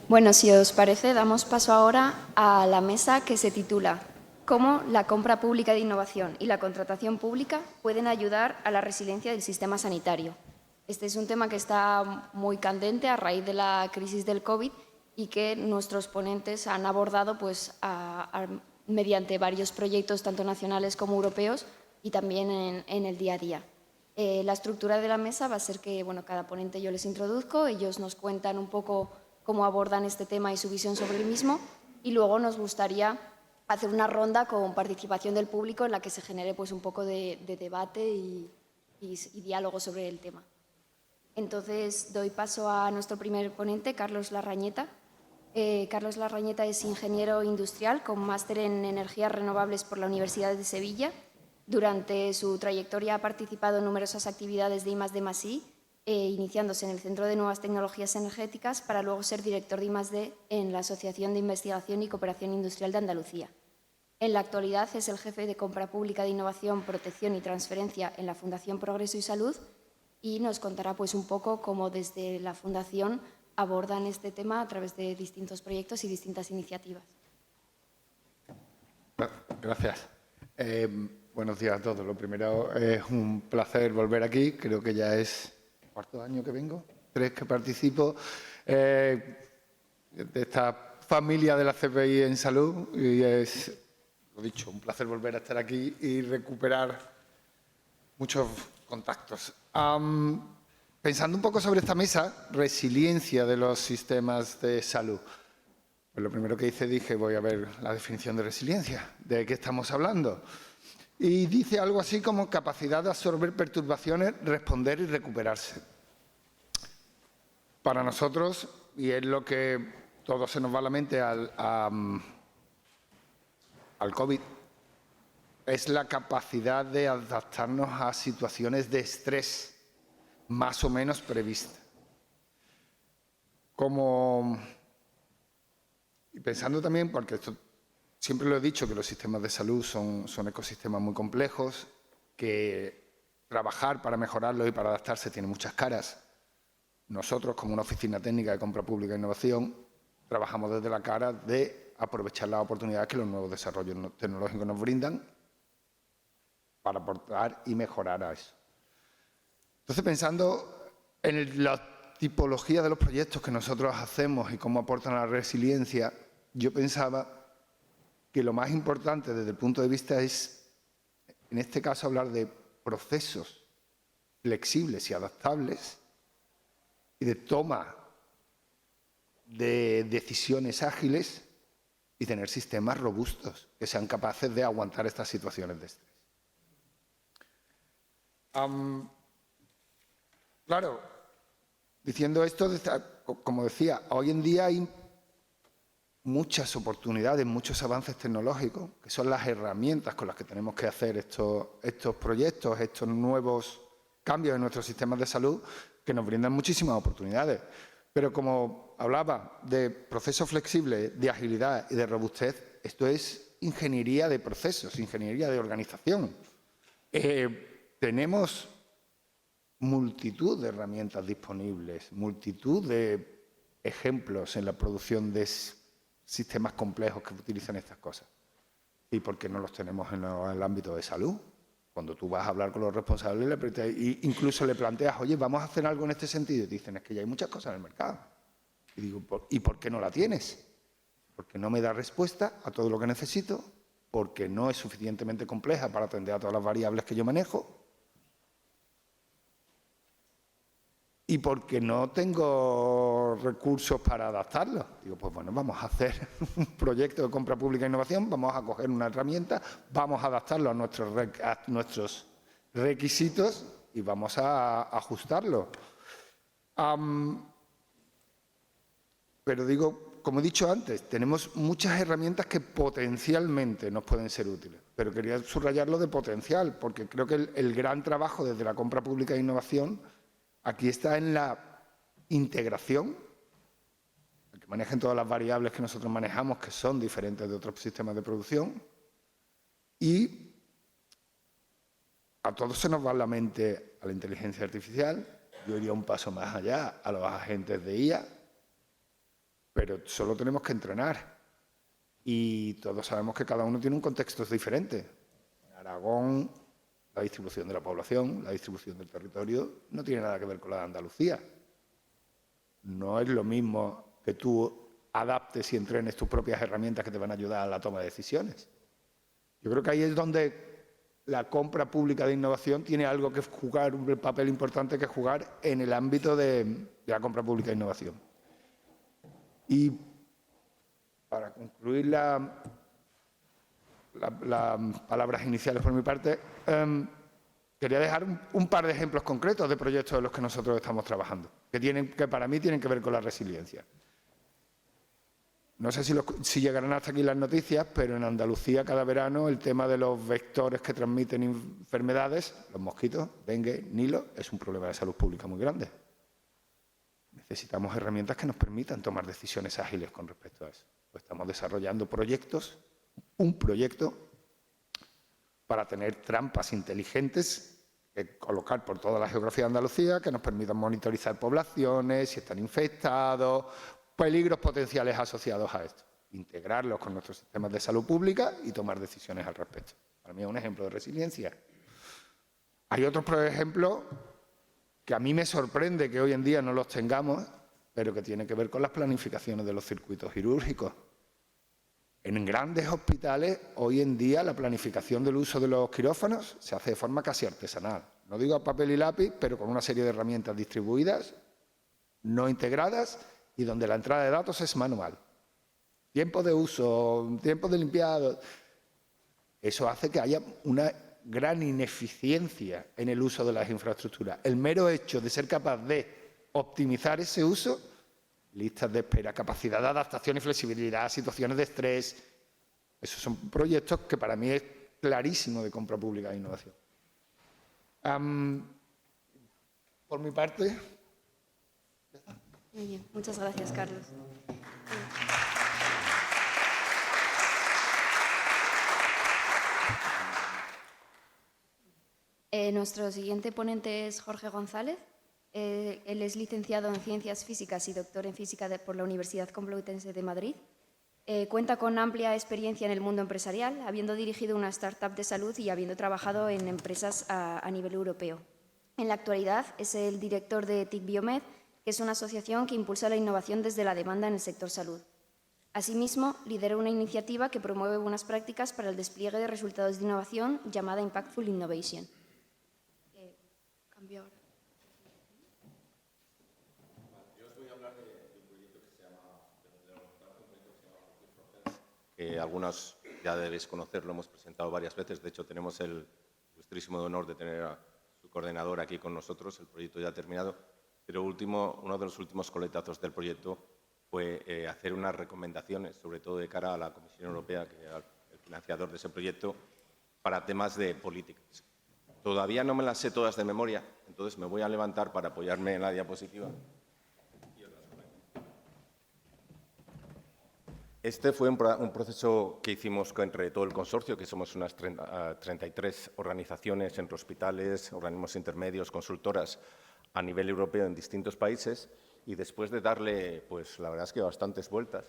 Bueno, si os parece, damos paso ahora a la mesa que se titula ¿Cómo la compra pública de innovación y la contratación pública pueden ayudar a la resiliencia del sistema sanitario? Este es un tema que está muy candente a raíz de la crisis del COVID y que nuestros ponentes han abordado mediante varios proyectos, tanto nacionales como europeos, y también en el día a día. La estructura de la mesa va a ser que cada ponente yo les introduzco, ellos nos cuentan un poco cómo abordan este tema y su visión sobre el mismo, y luego nos gustaría hacer una ronda con participación del público en la que se genere un poco de debate y diálogo sobre el tema. Entonces doy paso a nuestro primer ponente, Carlos Larrañeta. Carlos Larrañeta es ingeniero industrial con máster en energías renovables por la Universidad de Sevilla. Durante su trayectoria ha participado en numerosas actividades de I+D+I, iniciándose en el Centro de Nuevas Tecnologías Energéticas para luego ser director de I+D en la Asociación de Investigación y Cooperación Industrial de Andalucía. En la actualidad es el jefe de Compra Pública de Innovación, Protección y Transferencia en la Fundación Progreso y Salud y nos contará un poco cómo desde la Fundación abordan este tema a través de distintos proyectos y distintas iniciativas. Gracias. Buenos días a todos. Lo primero, es un placer volver aquí. Creo que ya es el cuarto año que vengo, 3 que participo de esta familia de la CPI en salud y es, lo dicho, un placer volver a estar aquí y recuperar muchos contactos. Pensando un poco sobre esta mesa, resiliencia de los sistemas de salud. Pues lo primero que dije, voy a ver la definición de resiliencia, de qué estamos hablando. Y dice algo así como capacidad de absorber perturbaciones, responder y recuperarse. Para nosotros, y es lo que todo se nos va a la mente al COVID, es la capacidad de adaptarnos a situaciones de estrés más o menos previstas. Y pensando también, porque esto siempre lo he dicho, que los sistemas de salud son ecosistemas muy complejos, que trabajar para mejorarlos y para adaptarse tiene muchas caras. Nosotros, como una oficina técnica de compra pública e innovación, trabajamos desde la cara de aprovechar las oportunidades que los nuevos desarrollos tecnológicos nos brindan para aportar y mejorar a eso. Entonces, pensando en la tipología de los proyectos que nosotros hacemos y cómo aportan a la resiliencia, yo pensaba que lo más importante desde el punto de vista es, en este caso, hablar de procesos flexibles y adaptables y de toma de decisiones ágiles y tener sistemas robustos que sean capaces de aguantar estas situaciones de estrés. Claro, diciendo esto, como decía, hoy en día hay muchas oportunidades, muchos avances tecnológicos, que son las herramientas con las que tenemos que hacer estos proyectos, estos nuevos cambios en nuestros sistemas de salud, que nos brindan muchísimas oportunidades. Pero como hablaba de procesos flexibles, de agilidad y de robustez, esto es ingeniería de procesos, ingeniería de organización. Tenemos multitud de herramientas disponibles, multitud de ejemplos en la producción de sistemas complejos que utilizan estas cosas. ¿Y por qué no los tenemos en el ámbito de salud? Cuando tú vas a hablar con los responsables, incluso le planteas, oye, vamos a hacer algo en este sentido, y te dicen, es que ya hay muchas cosas en el mercado. Y digo, ¿y por qué no la tienes? Porque no me da respuesta a todo lo que necesito, porque no es suficientemente compleja para atender a todas las variables que yo manejo, y porque no tengo recursos para adaptarlo. Digo, pues bueno, vamos a hacer un proyecto de compra pública e innovación, vamos a coger una herramienta, vamos a adaptarlo a nuestros requisitos y vamos a ajustarlo. Pero digo, como he dicho antes, tenemos muchas herramientas que potencialmente nos pueden ser útiles. Pero quería subrayarlo de potencial, porque creo que el gran trabajo desde la compra pública e innovación aquí está en la integración, que manejen todas las variables que nosotros manejamos, que son diferentes de otros sistemas de producción, y a todos se nos va a la mente a la inteligencia artificial. Yo iría un paso más allá, a los agentes de IA, pero solo tenemos que entrenar. Y todos sabemos que cada uno tiene un contexto diferente. En Aragón, la distribución de la población, la distribución del territorio, no tiene nada que ver con la de Andalucía. No es lo mismo que tú adaptes y entrenes tus propias herramientas que te van a ayudar a la toma de decisiones. Yo creo que ahí es donde la compra pública de innovación tiene algo que jugar, un papel importante que jugar en el ámbito de la compra pública de innovación. Y para concluir las palabras iniciales por mi parte, quería dejar un par de ejemplos concretos de proyectos en los que nosotros estamos trabajando, que para mí tienen que ver con la resiliencia. No sé si llegarán hasta aquí las noticias, pero en Andalucía cada verano el tema de los vectores que transmiten enfermedades, los mosquitos, dengue, Nilo, es un problema de salud pública muy grande. Necesitamos herramientas que nos permitan tomar decisiones ágiles con respecto a eso. Pues estamos desarrollando proyectos, un proyecto para tener trampas inteligentes que colocar por toda la geografía de Andalucía que nos permitan monitorizar poblaciones, si están infectados, peligros potenciales asociados a esto, integrarlos con nuestros sistemas de salud pública y tomar decisiones al respecto. Para mí es un ejemplo de resiliencia. Hay otros ejemplos que a mí me sorprende que hoy en día no los tengamos, pero que tienen que ver con las planificaciones de los circuitos quirúrgicos. En grandes hospitales, hoy en día, la planificación del uso de los quirófanos se hace de forma casi artesanal. No digo a papel y lápiz, pero con una serie de herramientas distribuidas, no integradas, y donde la entrada de datos es manual. Tiempo de uso, tiempo de limpiado. Eso hace que haya una gran ineficiencia en el uso de las infraestructuras. El mero hecho de ser capaz de optimizar ese uso, listas de espera, capacidad de adaptación y flexibilidad, situaciones de estrés, esos son proyectos que para mí es clarísimo de compra pública de innovación. Por mi parte... Muy bien, muchas gracias, Carlos. Nuestro siguiente ponente es Jorge González. Él es licenciado en Ciencias Físicas y doctor en Física por la Universidad Complutense de Madrid. Cuenta con amplia experiencia en el mundo empresarial, habiendo dirigido una startup de salud y habiendo trabajado en empresas a nivel europeo. En la actualidad es el director de TIC Biomed, que es una asociación que impulsa la innovación desde la demanda en el sector salud. Asimismo, lidera una iniciativa que promueve buenas prácticas para el despliegue de resultados de innovación llamada Impactful Innovation. Cambio ahora. Yo os voy a hablar de un proyecto que se llama, que algunos ya debéis conocer, lo hemos presentado varias veces. De hecho, tenemos el ilustrísimo honor de tener a su coordinador aquí con nosotros. El proyecto ya ha terminado. Pero uno de los últimos coletazos del proyecto fue hacer unas recomendaciones, sobre todo de cara a la Comisión Europea, que era el financiador de ese proyecto, para temas de políticas. Todavía no me las sé todas de memoria, entonces me voy a levantar para apoyarme en la diapositiva. Este fue un proceso que hicimos entre todo el consorcio, que somos unas 33 organizaciones entre hospitales, organismos intermedios, consultoras, a nivel europeo en distintos países, y después de darle, pues la verdad es que bastantes vueltas,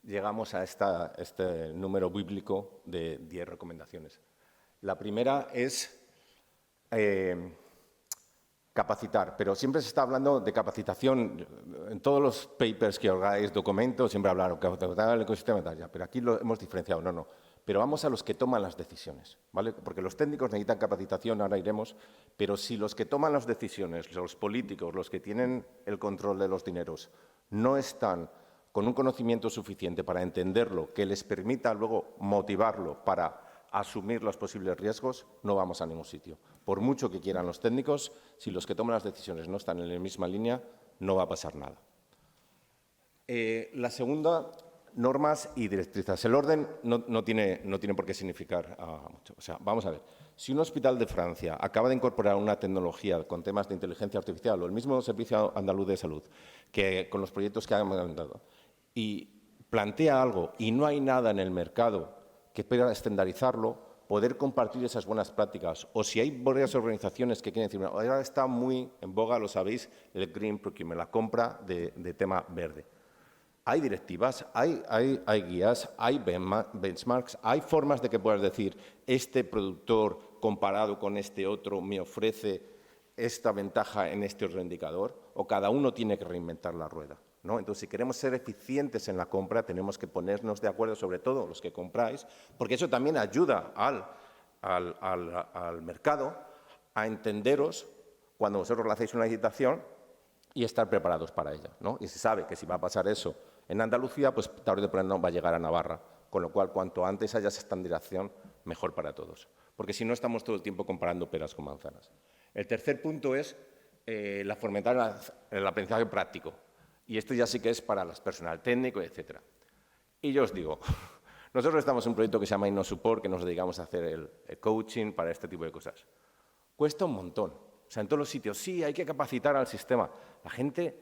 llegamos a este número bíblico de 10 recomendaciones. La primera es capacitar, pero siempre se está hablando de capacitación. En todos los papers que hagáis, documentos, siempre hablaron de capacitar el ecosistema, pero aquí lo hemos diferenciado, no. Pero vamos a los que toman las decisiones, ¿vale? Porque los técnicos necesitan capacitación, ahora iremos, pero si los que toman las decisiones, los políticos, los que tienen el control de los dineros, no están con un conocimiento suficiente para entenderlo, que les permita luego motivarlo para asumir los posibles riesgos, no vamos a ningún sitio. Por mucho que quieran los técnicos, si los que toman las decisiones no están en la misma línea, no va a pasar nada. La segunda, normas y directrices. El orden no tiene por qué significar mucho. O sea, vamos a ver, si un hospital de Francia acaba de incorporar una tecnología con temas de inteligencia artificial o el mismo Servicio Andaluz de Salud, que con los proyectos que han dado, y plantea algo y no hay nada en el mercado que pueda estandarizarlo, poder compartir esas buenas prácticas, o si hay varias organizaciones que quieren decir, ahora está muy en boga, lo sabéis, el green procurement, la compra de tema verde. hay directivas, hay guías, hay benchmarks, hay formas de que puedas decir este productor comparado con este otro me ofrece esta ventaja en este otro indicador, o cada uno tiene que reinventar la rueda, ¿no? Entonces, si queremos ser eficientes en la compra, tenemos que ponernos de acuerdo, sobre todo los que compráis, porque eso también ayuda al mercado a entenderos cuando vosotros le hacéis una licitación y estar preparados para ella, ¿no? Y se sabe que si va a pasar eso en Andalucía, pues tarde o temprano va a llegar a Navarra, con lo cual, cuanto antes haya esa standardización, mejor para todos. Porque si no, estamos todo el tiempo comparando peras con manzanas. El tercer punto es fomentar el aprendizaje práctico. Y esto ya sí que es para el personal técnico, etcétera. Y yo os digo, nosotros estamos en un proyecto que se llama InnoSupport, que nos dedicamos a hacer el coaching para este tipo de cosas. Cuesta un montón. O sea, en todos los sitios, sí, hay que capacitar al sistema. La gente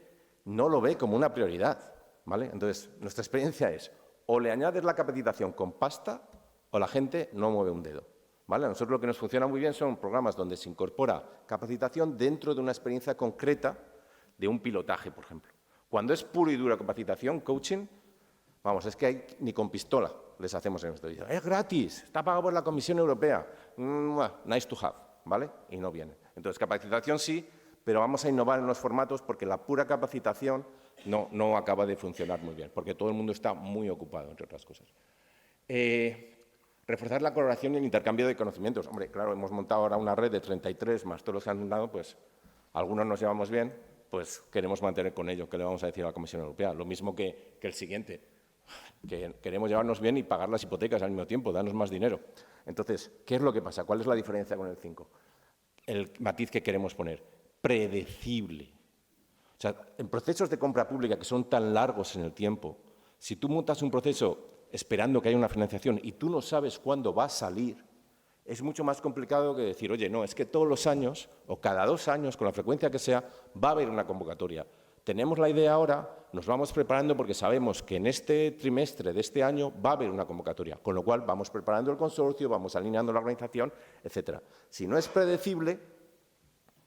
no lo ve como una prioridad, ¿vale? Entonces, nuestra experiencia es, o le añades la capacitación con pasta, o la gente no mueve un dedo, ¿vale? A nosotros lo que nos funciona muy bien son programas donde se incorpora capacitación dentro de una experiencia concreta de un pilotaje, por ejemplo. Cuando es puro y dura capacitación, coaching, vamos, es que ni con pistola les hacemos en nuestro día. Es gratis, está pagado por la Comisión Europea, nice to have, ¿vale? Y no viene. Entonces, capacitación sí, pero vamos a innovar en los formatos porque la pura capacitación no acaba de funcionar muy bien, porque todo el mundo está muy ocupado, entre otras cosas. Reforzar la colaboración y el intercambio de conocimientos. Hombre, claro, hemos montado ahora una red de 33 más todos los que han dado, pues algunos nos llevamos bien, pues queremos mantener con ello, que le vamos a decir a la Comisión Europea. Lo mismo que el siguiente, que queremos llevarnos bien y pagar las hipotecas al mismo tiempo, darnos más dinero. Entonces, ¿qué es lo que pasa? ¿Cuál es la diferencia con el 5? El matiz que queremos poner, predecible. O sea, en procesos de compra pública que son tan largos en el tiempo, si tú montas un proceso esperando que haya una financiación y tú no sabes cuándo va a salir, es mucho más complicado que decir, oye, no, es que todos los años o cada 2 años, con la frecuencia que sea, va a haber una convocatoria. Tenemos la idea ahora, nos vamos preparando porque sabemos que en este trimestre de este año va a haber una convocatoria, con lo cual vamos preparando el consorcio, vamos alineando la organización, etcétera. Si no es predecible,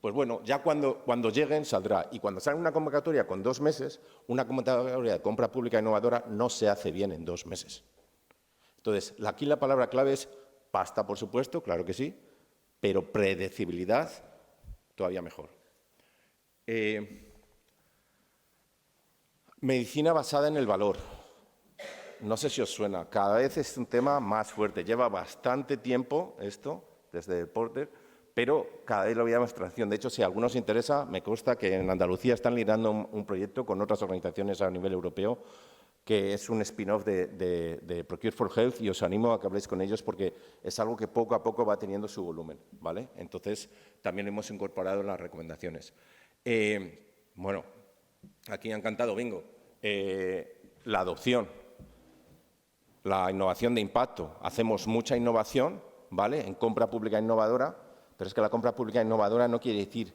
pues bueno, ya cuando lleguen saldrá. Y cuando salga una convocatoria con 2 meses, una convocatoria de compra pública innovadora no se hace bien en 2 meses. Entonces, aquí la palabra clave es pasta, por supuesto, claro que sí, pero predecibilidad todavía mejor. Medicina basada en el valor. No sé si os suena, cada vez es un tema más fuerte. Lleva bastante tiempo esto, desde Porter, pero cada vez lo veía más tracción. De hecho, si a algunos os interesa, me consta que en Andalucía están liderando un proyecto con otras organizaciones a nivel europeo, que es un spin-off de Procure for Health, y os animo a que habléis con ellos porque es algo que poco a poco va teniendo su volumen, ¿vale? Entonces, también lo hemos incorporado en las recomendaciones. Bueno, aquí han cantado bingo. La adopción, la innovación de impacto. Hacemos mucha innovación, ¿vale?, en compra pública innovadora, pero es que la compra pública innovadora no quiere decir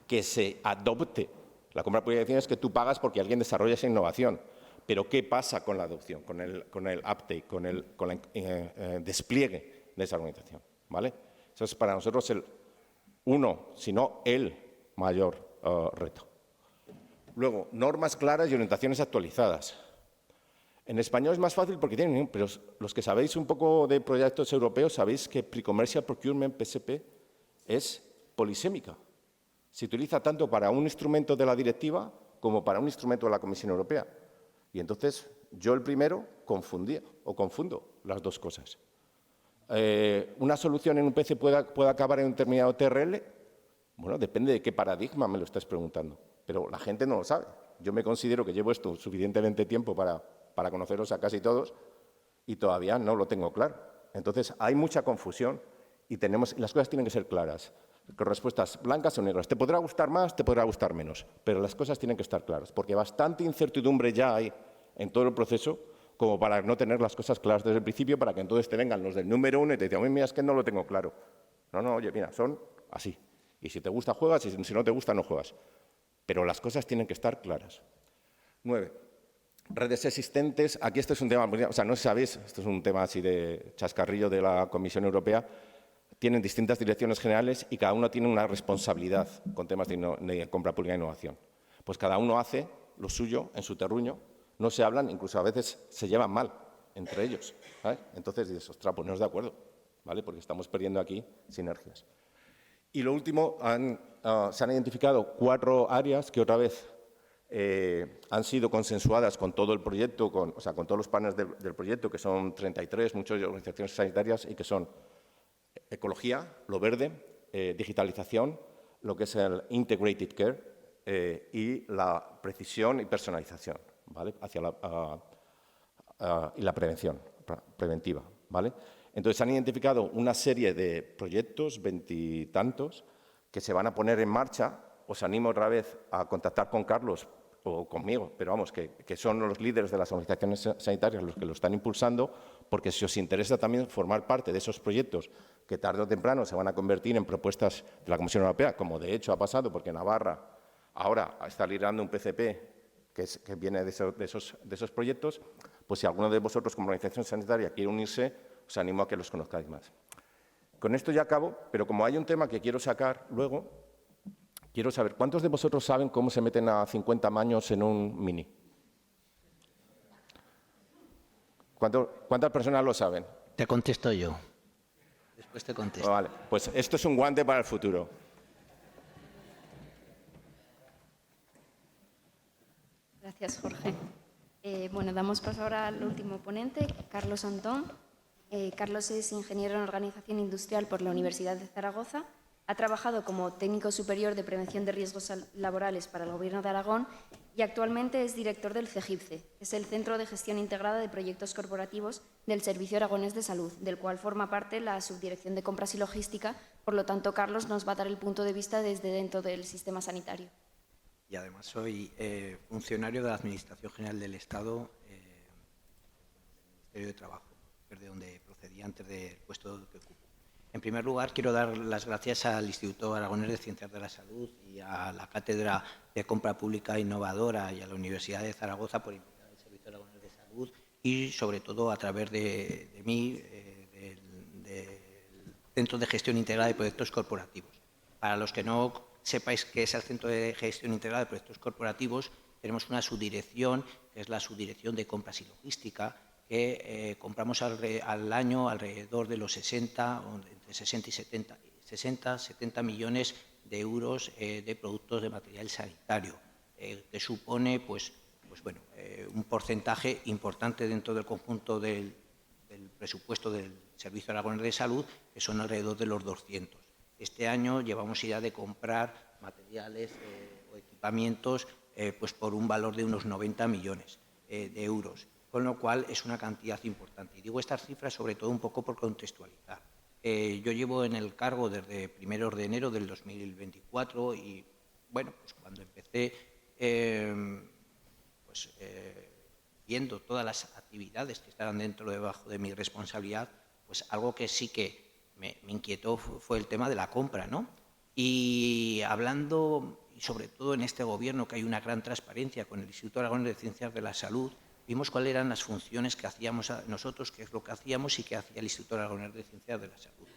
que se adopte. La compra pública innovadora es que tú pagas porque alguien desarrolla esa innovación. Pero ¿qué pasa con la adopción, con el uptake, con el despliegue de esa organización? ¿Vale? Eso es para nosotros uno, si no el mayor reto. Luego, normas claras y orientaciones actualizadas. En español es más fácil porque tienen, pero los que sabéis un poco de proyectos europeos sabéis que Pre-Commercial Procurement, PSP, es polisémica. Se utiliza tanto para un instrumento de la directiva como para un instrumento de la Comisión Europea. Y entonces, yo el primero confundo las dos cosas. ¿Una solución en un PC puede acabar en un determinado TRL? Bueno, depende de qué paradigma me lo estás preguntando, pero la gente no lo sabe. Yo me considero que llevo esto suficientemente tiempo para conoceros a casi todos y todavía no lo tengo claro. Entonces, hay mucha confusión y las cosas tienen que ser claras. Con respuestas blancas o negras. Te podrá gustar más, te podrá gustar menos, pero las cosas tienen que estar claras, porque bastante incertidumbre ya hay en todo el proceso como para no tener las cosas claras desde el principio, para que entonces te vengan los del número 1 y te digan, mira, es que no lo tengo claro. No, oye, mira, son así. Y si te gusta, juegas, y si no te gusta, no juegas. Pero las cosas tienen que estar claras. 9. Redes existentes. Aquí este es un tema, o sea, no sé si sabéis, esto es un tema así de chascarrillo de la Comisión Europea. Tienen distintas direcciones generales y cada uno tiene una responsabilidad con temas de compra pública e innovación. Pues cada uno hace lo suyo en su terruño, no se hablan, incluso a veces se llevan mal entre ellos, ¿sabes? Entonces dices, ostras, pues no es de acuerdo, ¿vale? Porque estamos perdiendo aquí sinergias. Y lo último, se han identificado 4 áreas que otra vez han sido consensuadas con todo el proyecto, o sea, con todos los partners del proyecto, que son 33, muchas organizaciones sanitarias, y que son ecología, lo verde, digitalización, lo que es el integrated care y la precisión y personalización, ¿vale? Y la prevención preventiva, ¿vale? Entonces, han identificado una serie de proyectos, 20 y tantos, que se van a poner en marcha. Os animo otra vez a contactar con Carlos o conmigo, pero vamos, que son los líderes de las organizaciones sanitarias los que lo están impulsando, porque si os interesa también formar parte de esos proyectos que tarde o temprano se van a convertir en propuestas de la Comisión Europea, como de hecho ha pasado, porque Navarra ahora está liderando un PCP que viene de esos proyectos, pues si alguno de vosotros como organización sanitaria quiere unirse, os animo a que los conozcáis más. Con esto ya acabo, pero como hay un tema que quiero sacar luego, quiero saber, ¿cuántos de vosotros saben cómo se meten a 50 maños en un Mini? ¿Cuántas personas lo saben? Te contesto yo. Después te contesto. Vale, pues esto es un guante para el futuro. Gracias, Jorge. Bueno, damos paso ahora al último ponente, Carlos Antón. Carlos es ingeniero en Organización Industrial por la Universidad de Zaragoza. Ha trabajado como técnico superior de prevención de riesgos laborales para el Gobierno de Aragón y actualmente es director del CEGIPCE, que es el Centro de Gestión Integrada de Proyectos Corporativos del Servicio Aragonés de Salud, del cual forma parte la Subdirección de Compras y Logística. Por lo tanto, Carlos nos va a dar el punto de vista desde dentro del sistema sanitario. Y además soy funcionario de la Administración General del Estado, del Ministerio de Trabajo, de donde procedía antes del puesto que ocupo. En primer lugar, quiero dar las gracias al Instituto Aragonés de Ciencias de la Salud y a la Cátedra de Compra Pública Innovadora y a la Universidad de Zaragoza por invitar al Servicio Aragonés de Salud y, sobre todo, a través de mí, del Centro de Gestión Integrada de Proyectos Corporativos. Para los que no sepáis qué es el Centro de Gestión Integrada de Proyectos Corporativos, tenemos una subdirección, que es la Subdirección de Compras y Logística, que compramos al año alrededor de los entre 60 y 70 millones de euros de productos de material sanitario, que supone un porcentaje importante dentro del conjunto del presupuesto del Servicio Aragonés de Salud, que son alrededor de los 200. Este año llevamos ya de comprar materiales o equipamientos por un valor de unos 90 millones de euros. Con lo cual es una cantidad importante. Y digo estas cifras sobre todo un poco por contextualizar. Yo llevo en el cargo desde 1 de enero del 2024 y, bueno, pues cuando empecé viendo todas las actividades que estaban debajo de mi responsabilidad, pues algo que sí que me inquietó fue el tema de la compra, ¿no? Y hablando, y sobre todo en este gobierno, que hay una gran transparencia con el Instituto Aragonés de Ciencias de la Salud, vimos cuáles eran las funciones que hacíamos nosotros, qué es lo que hacíamos y qué hacía el Instituto Aragonés de Ciencias de la Salud.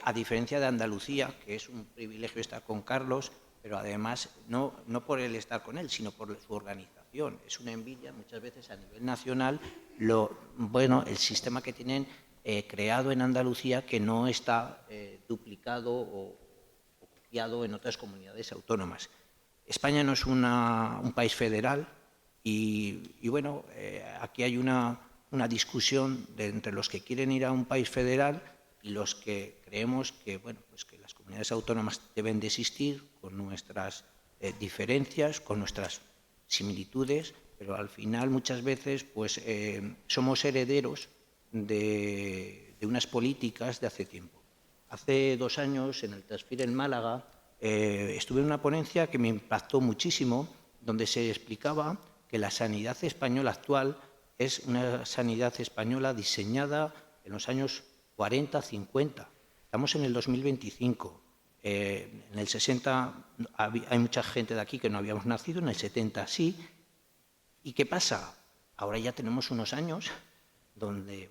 A diferencia de Andalucía, que es un privilegio estar con Carlos, pero además no por el estar con él, sino por su organización. Es una envidia muchas veces a nivel nacional el sistema que tienen creado en Andalucía, que no está duplicado o copiado en otras comunidades autónomas. España no es un país federal. Y bueno, aquí hay una discusión entre los que quieren ir a un país federal y los que creemos que, que las comunidades autónomas deben de existir con nuestras diferencias, con nuestras similitudes, pero al final muchas veces somos herederos de unas políticas de hace tiempo. Hace 2 años, en el Transfir en Málaga, estuve en una ponencia que me impactó muchísimo, donde se explicaba que la sanidad española actual es una sanidad española diseñada en los años 40, 50. Estamos en el 2025. En el 60 hay mucha gente de aquí que no habíamos nacido, en el 70 sí. ¿Y qué pasa? Ahora ya tenemos unos años donde,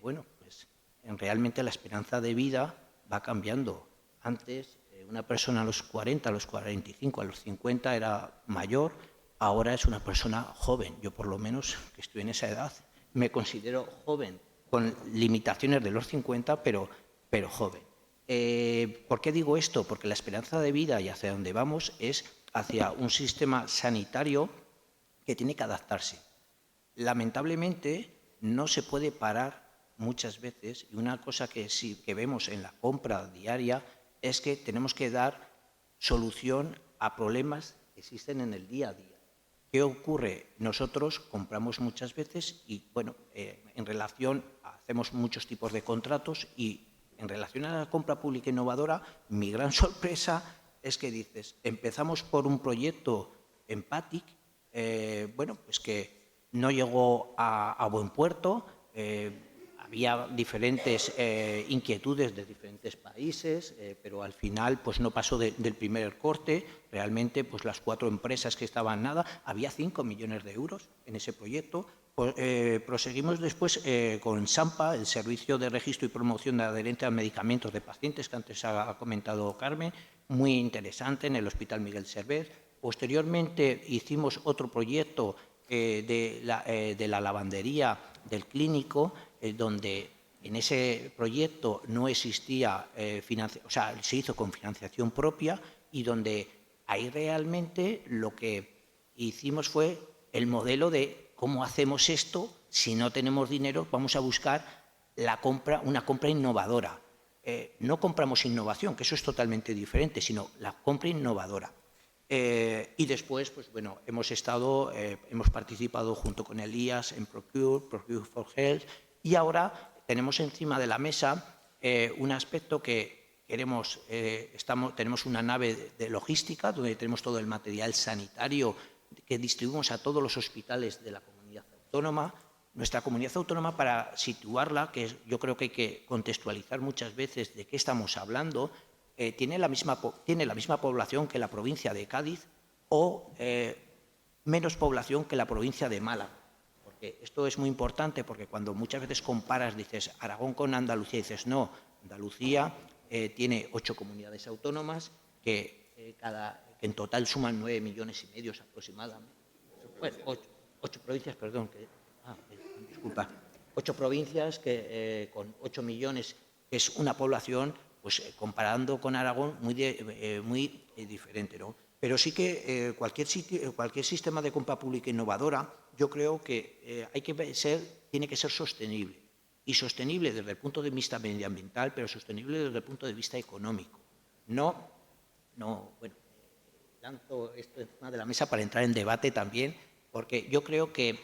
realmente la esperanza de vida va cambiando. Antes, una persona a los 40, a los 45, a los 50 era mayor, ahora es una persona joven. Yo, por lo menos, que estoy en esa edad, me considero joven, con limitaciones de los 50, pero joven. ¿Por qué digo esto? Porque la esperanza de vida y hacia donde vamos es hacia un sistema sanitario que tiene que adaptarse. Lamentablemente, no se puede parar muchas veces, y una cosa que sí que vemos en la compra diaria es que tenemos que dar solución a problemas que existen en el día a día. ¿Qué ocurre? Nosotros compramos muchas veces y, bueno, hacemos muchos tipos de contratos y en relación a la compra pública innovadora, mi gran sorpresa es que dices, empezamos por un proyecto en Patic, pues que no llegó a buen puerto, había diferentes inquietudes de diferentes países, pero al final pues no pasó del primer corte. Realmente pues las 4 empresas que estaban había 5 millones de euros en ese proyecto. Proseguimos después con SAMPA, el Servicio de Registro y Promoción de Adherentes a Medicamentos de Pacientes, que antes ha comentado Carmen, muy interesante en el Hospital Miguel Servet. Posteriormente hicimos otro proyecto de la lavandería del clínico, donde en ese proyecto no existía se hizo con financiación propia y donde ahí realmente lo que hicimos fue el modelo de cómo hacemos esto, si no tenemos dinero vamos a buscar una compra innovadora. No compramos innovación, que eso es totalmente diferente, sino la compra innovadora. Y después, pues bueno, hemos participado junto con el IAS en Procure for Health, y ahora tenemos encima de la mesa un aspecto que tenemos una nave de logística donde tenemos todo el material sanitario que distribuimos a todos los hospitales de la comunidad autónoma. Nuestra comunidad autónoma, para situarla, que yo creo que hay que contextualizar muchas veces de qué estamos hablando, tiene la misma población que la provincia de Cádiz o menos población que la provincia de Málaga. Porque esto es muy importante, porque cuando muchas veces comparas, dices Aragón con Andalucía, dices no, Andalucía tiene 8 comunidades autónomas que en total suman 9,5 millones aproximadamente. Bueno, 8 provincias, perdón, disculpa, 8 provincias con 8 millones, que es una población, pues comparando con Aragón, muy diferente, ¿no? Pero sí que cualquier sistema de compra pública innovadora, yo creo que tiene que ser sostenible. Y sostenible desde el punto de vista medioambiental, pero sostenible desde el punto de vista económico. Lanzo esto encima de la mesa para entrar en debate también, porque yo creo que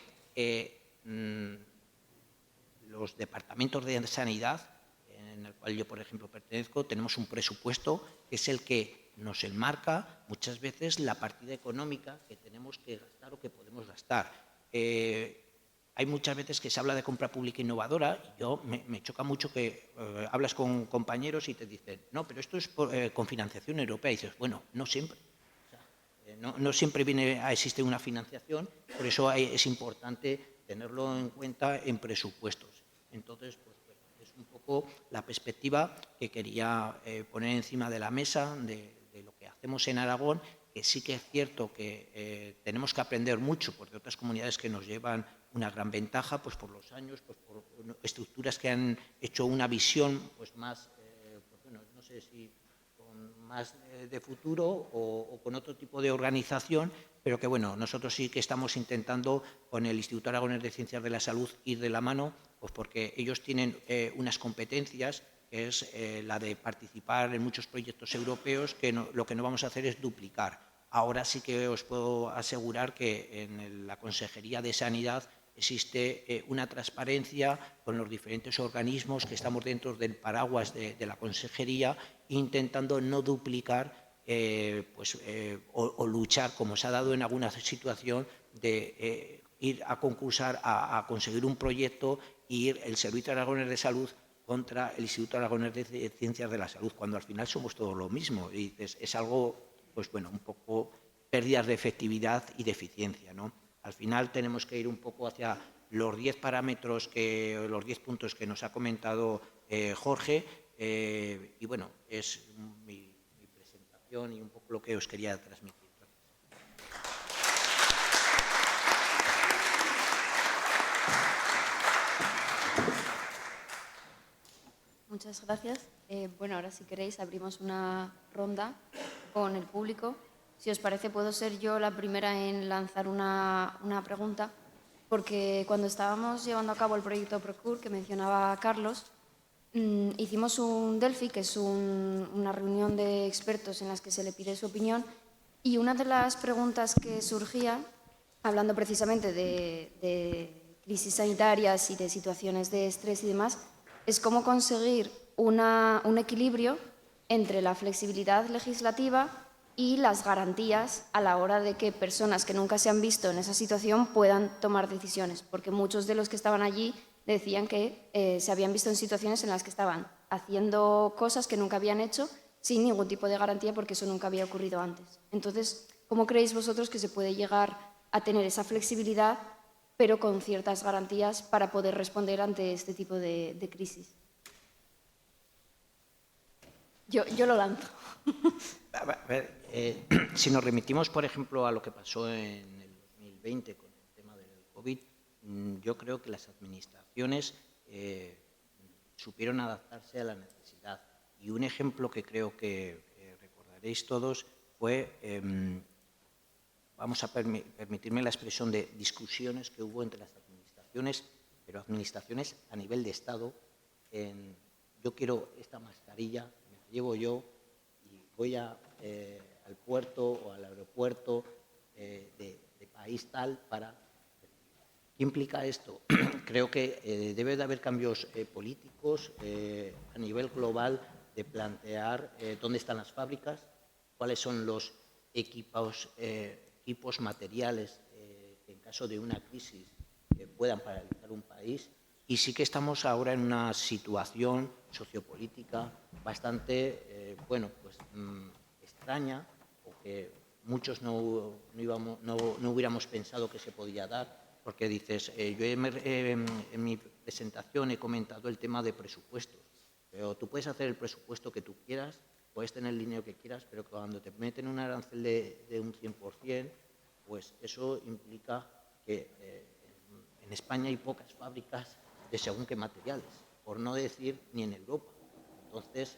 los departamentos de sanidad, en el cual yo, por ejemplo, pertenezco, tenemos un presupuesto que es el que nos enmarca muchas veces la partida económica que tenemos que gastar o que podemos gastar. Hay muchas veces que se habla de compra pública innovadora y yo me choca mucho que hablas con compañeros y te dicen, no, pero esto es con financiación europea. Y dices, bueno, no siempre. No siempre existe una financiación, por eso es importante tenerlo en cuenta en presupuestos. Entonces, pues, es un poco la perspectiva que quería poner encima de la mesa de lo que hacemos en Aragón, que sí que es cierto que tenemos que aprender mucho por otras comunidades que nos llevan una gran ventaja, pues por los años, pues por estructuras que han hecho una visión pues más, no sé si con más de futuro o con otro tipo de organización, pero que bueno, nosotros sí que estamos intentando con el Instituto Aragonés de Ciencias de la Salud ir de la mano, pues porque ellos tienen unas competencias, que es la de participar en muchos proyectos europeos, que lo que no vamos a hacer es duplicar. Ahora sí que os puedo asegurar que en la Consejería de Sanidad existe una transparencia con los diferentes organismos que estamos dentro del paraguas de la Consejería, intentando no duplicar o luchar, como se ha dado en alguna situación, de ir a concursar a conseguir un proyecto y ir el Servicio Aragonés de Salud contra el Instituto Aragonés de Ciencias de la Salud, cuando al final somos todos lo mismo. Y es algo, pues bueno, un poco pérdidas de efectividad y de eficiencia, ¿no? Al final tenemos que ir un poco hacia los 10 parámetros, los 10 puntos que nos ha comentado Jorge, y bueno, es mi presentación y un poco lo que os quería transmitir. Muchas gracias. Bueno, ahora si queréis abrimos una ronda con el público. Si os parece, puedo ser yo la primera en lanzar una pregunta, porque cuando estábamos llevando a cabo el proyecto Procure, que mencionaba Carlos, hicimos un Delphi, que es una reunión de expertos en las que se le pide su opinión, y una de las preguntas que surgía, hablando precisamente de crisis sanitarias y de situaciones de estrés y demás, es cómo conseguir un equilibrio entre la flexibilidad legislativa y las garantías a la hora de que personas que nunca se han visto en esa situación puedan tomar decisiones, porque muchos de los que estaban allí decían que se habían visto en situaciones en las que estaban haciendo cosas que nunca habían hecho sin ningún tipo de garantía, porque eso nunca había ocurrido antes. Entonces, ¿cómo creéis vosotros que se puede llegar a tener esa flexibilidad, pero con ciertas garantías para poder responder ante este tipo de crisis? Yo lo lanzo. A ver, si nos remitimos, por ejemplo, a lo que pasó en el 2020 con el tema del COVID, yo creo que las administraciones supieron adaptarse a la necesidad. Y un ejemplo que creo que recordaréis todos fue, vamos a permitirme la expresión, de discusiones que hubo entre las administraciones, pero administraciones a nivel de Estado. Yo quiero esta mascarilla, me la llevo yo y voy al puerto o al aeropuerto de país tal para... ¿Qué implica esto? Creo que debe de haber cambios políticos a nivel global, de plantear dónde están las fábricas, cuáles son los equipos materiales que en caso de una crisis puedan paralizar un país. Y sí que estamos ahora en una situación sociopolítica bastante, extraña, o que muchos no hubiéramos pensado que se podía dar, porque dices, yo en mi presentación he comentado el tema de presupuestos, pero tú puedes hacer el presupuesto que tú quieras, puedes tener el dinero que quieras, pero cuando te meten un arancel de un 100%, pues eso implica que en España hay pocas fábricas de según qué materiales, por no decir ni en Europa. Entonces,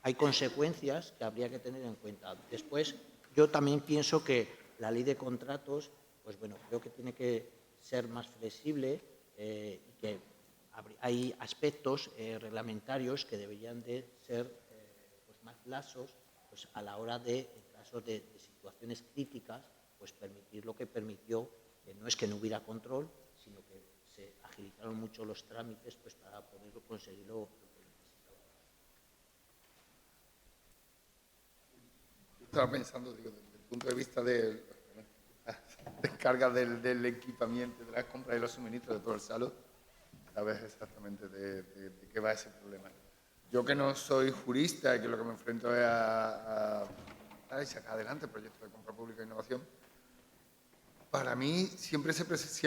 hay consecuencias que habría que tener en cuenta. Después, yo también pienso que la ley de contratos, pues bueno, creo que tiene que ser más flexible y que hay aspectos reglamentarios que deberían de ser más laxos, pues a la hora de, en caso de situaciones críticas, pues permitir lo que permitió, que no es que no hubiera control, sino que se agilizaron mucho los trámites, pues para poder conseguir lo que necesitaba. Estaba pensando, digo, desde el punto de vista de descarga del equipamiento, de las compras y los suministros de todo el salud, sabes exactamente de qué va ese problema. Yo, que no soy jurista y que lo que me enfrento es a sacar adelante el proyecto de compra pública e innovación, para mí siempre es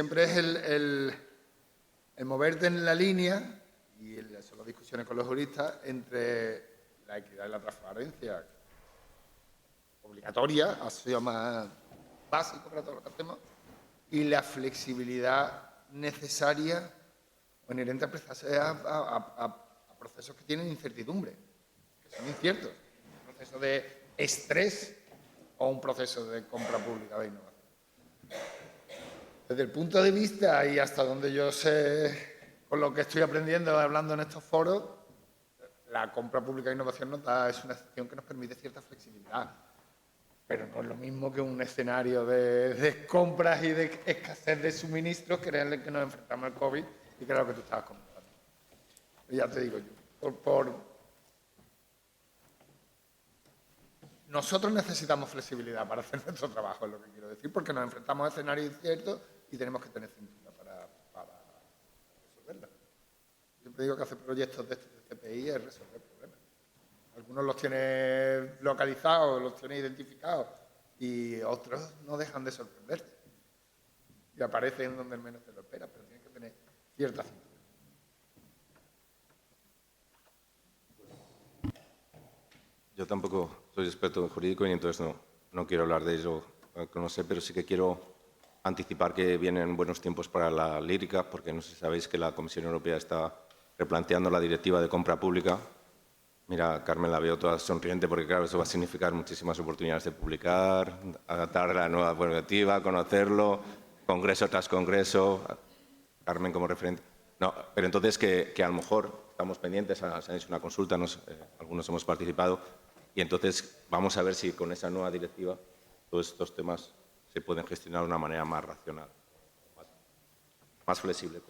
el moverte en la línea, y son las discusiones con los juristas, entre la equidad y la transparencia obligatoria, ha sido más básico para todo lo que hacemos, y la flexibilidad necesaria o inherente a procesos que tienen incertidumbre, que son inciertos. Un proceso de estrés o un proceso de compra pública de innovación. Desde el punto de vista, y hasta donde yo sé, con lo que estoy aprendiendo hablando en estos foros, la compra pública de innovación es una excepción que nos permite cierta flexibilidad, pero no es lo mismo que un escenario de compras y de escasez de suministros, que era en el que nos enfrentamos al COVID y que era lo que tú estabas comentando. Ya te digo yo, nosotros necesitamos flexibilidad para hacer nuestro trabajo, es lo que quiero decir, porque nos enfrentamos a escenarios inciertos y tenemos que tener cintura para resolverla. Siempre digo que hacer proyectos de este CPI es resolver problemas. Algunos los tienes localizados, los tienes identificados, y otros no dejan de sorprenderte. Y aparecen donde menos te lo esperas, pero tienes que tener cierta cintura. Yo tampoco soy experto en jurídico y entonces no quiero hablar de ello, que no sé, pero sí que quiero anticipar que vienen buenos tiempos para la lírica, porque no sé si sabéis que la Comisión Europea está replanteando la directiva de compra pública. Mira, Carmen, la veo toda sonriente porque, claro, eso va a significar muchísimas oportunidades de publicar, adaptar la nueva directiva, conocerlo, congreso tras congreso. Carmen como referente. No, pero entonces que a lo mejor estamos pendientes, se ha hecho una consulta, algunos hemos participado, y entonces vamos a ver si con esa nueva directiva todos estos temas se pueden gestionar de una manera más racional, más flexible.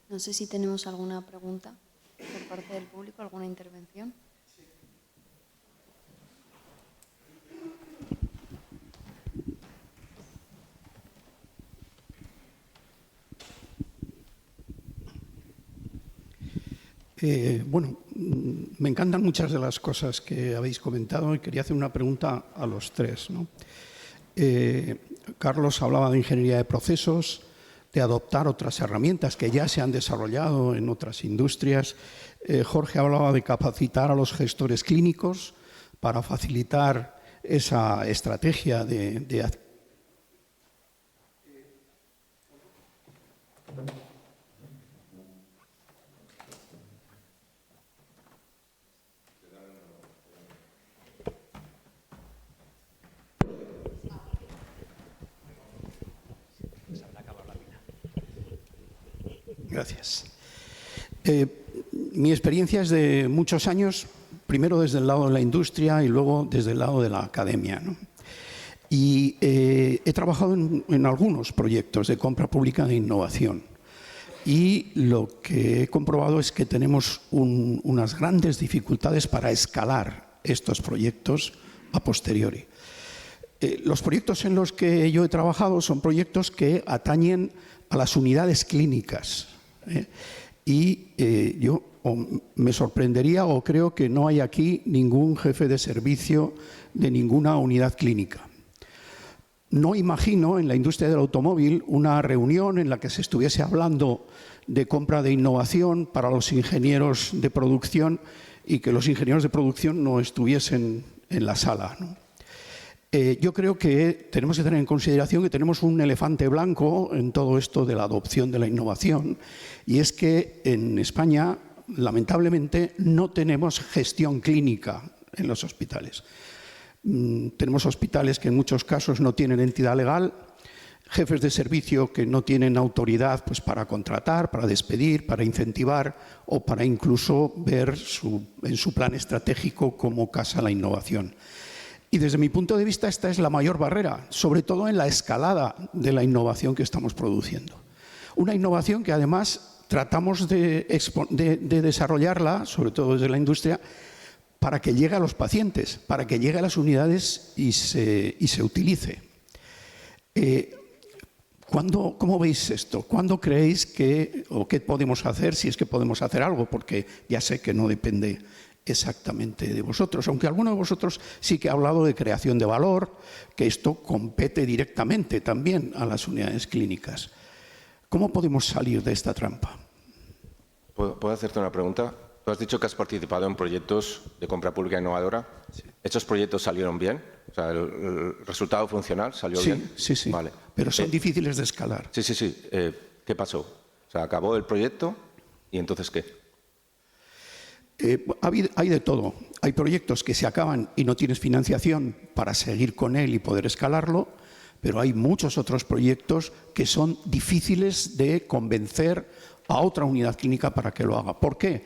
No sé si tenemos alguna pregunta por parte del público, alguna intervención. Bueno, me encantan muchas de las cosas que habéis comentado y quería hacer una pregunta a los tres, ¿no? Carlos hablaba de ingeniería de procesos, de adoptar otras herramientas que ya se han desarrollado en otras industrias. Jorge hablaba de capacitar a los gestores clínicos para facilitar esa estrategia de Gracias. Mi experiencia es de muchos años, primero desde el lado de la industria y luego desde el lado de la academia, ¿no? Y he trabajado en algunos proyectos de compra pública de innovación. Y lo que he comprobado es que tenemos unas grandes dificultades para escalar estos proyectos a posteriori. Los proyectos en los que yo he trabajado son proyectos que atañen a las unidades clínicas. Y yo me sorprendería o creo que no hay aquí ningún jefe de servicio de ninguna unidad clínica. No imagino en la industria del automóvil una reunión en la que se estuviese hablando de compra de innovación para los ingenieros de producción y que los ingenieros de producción no estuviesen en la sala, ¿no? Yo creo que tenemos que tener en consideración que tenemos un elefante blanco en todo esto de la adopción de la innovación, y es que en España, lamentablemente, no tenemos gestión clínica en los hospitales. Tenemos hospitales que en muchos casos no tienen entidad legal, jefes de servicio que no tienen autoridad pues, para contratar, para despedir, para incentivar o para incluso ver en su plan estratégico cómo casa la innovación. Y desde mi punto de vista esta es la mayor barrera, sobre todo en la escalada de la innovación que estamos produciendo. Una innovación que además tratamos de desarrollarla, sobre todo desde la industria, para que llegue a los pacientes, para que llegue a las unidades y se utilice. ¿Cómo veis esto? ¿Cuándo creéis que, o qué podemos hacer, si es que podemos hacer algo? Porque ya sé que no depende exactamente de vosotros, aunque alguno de vosotros sí que ha hablado de creación de valor, que esto compete directamente también a las unidades clínicas. ¿Cómo podemos salir de esta trampa? ¿Puedo hacerte una pregunta? Tú has dicho que has participado en proyectos de compra pública innovadora. Sí. ¿Estos proyectos salieron bien? O sea, ¿el resultado funcional salió bien? Sí, sí. Vale. Pero son difíciles de escalar. Sí. ¿Qué pasó? O sea, acabó el proyecto y entonces ¿qué? Hay de todo. Hay proyectos que se acaban y no tienes financiación para seguir con él y poder escalarlo, pero hay muchos otros proyectos que son difíciles de convencer a otra unidad clínica para que lo haga. ¿Por qué?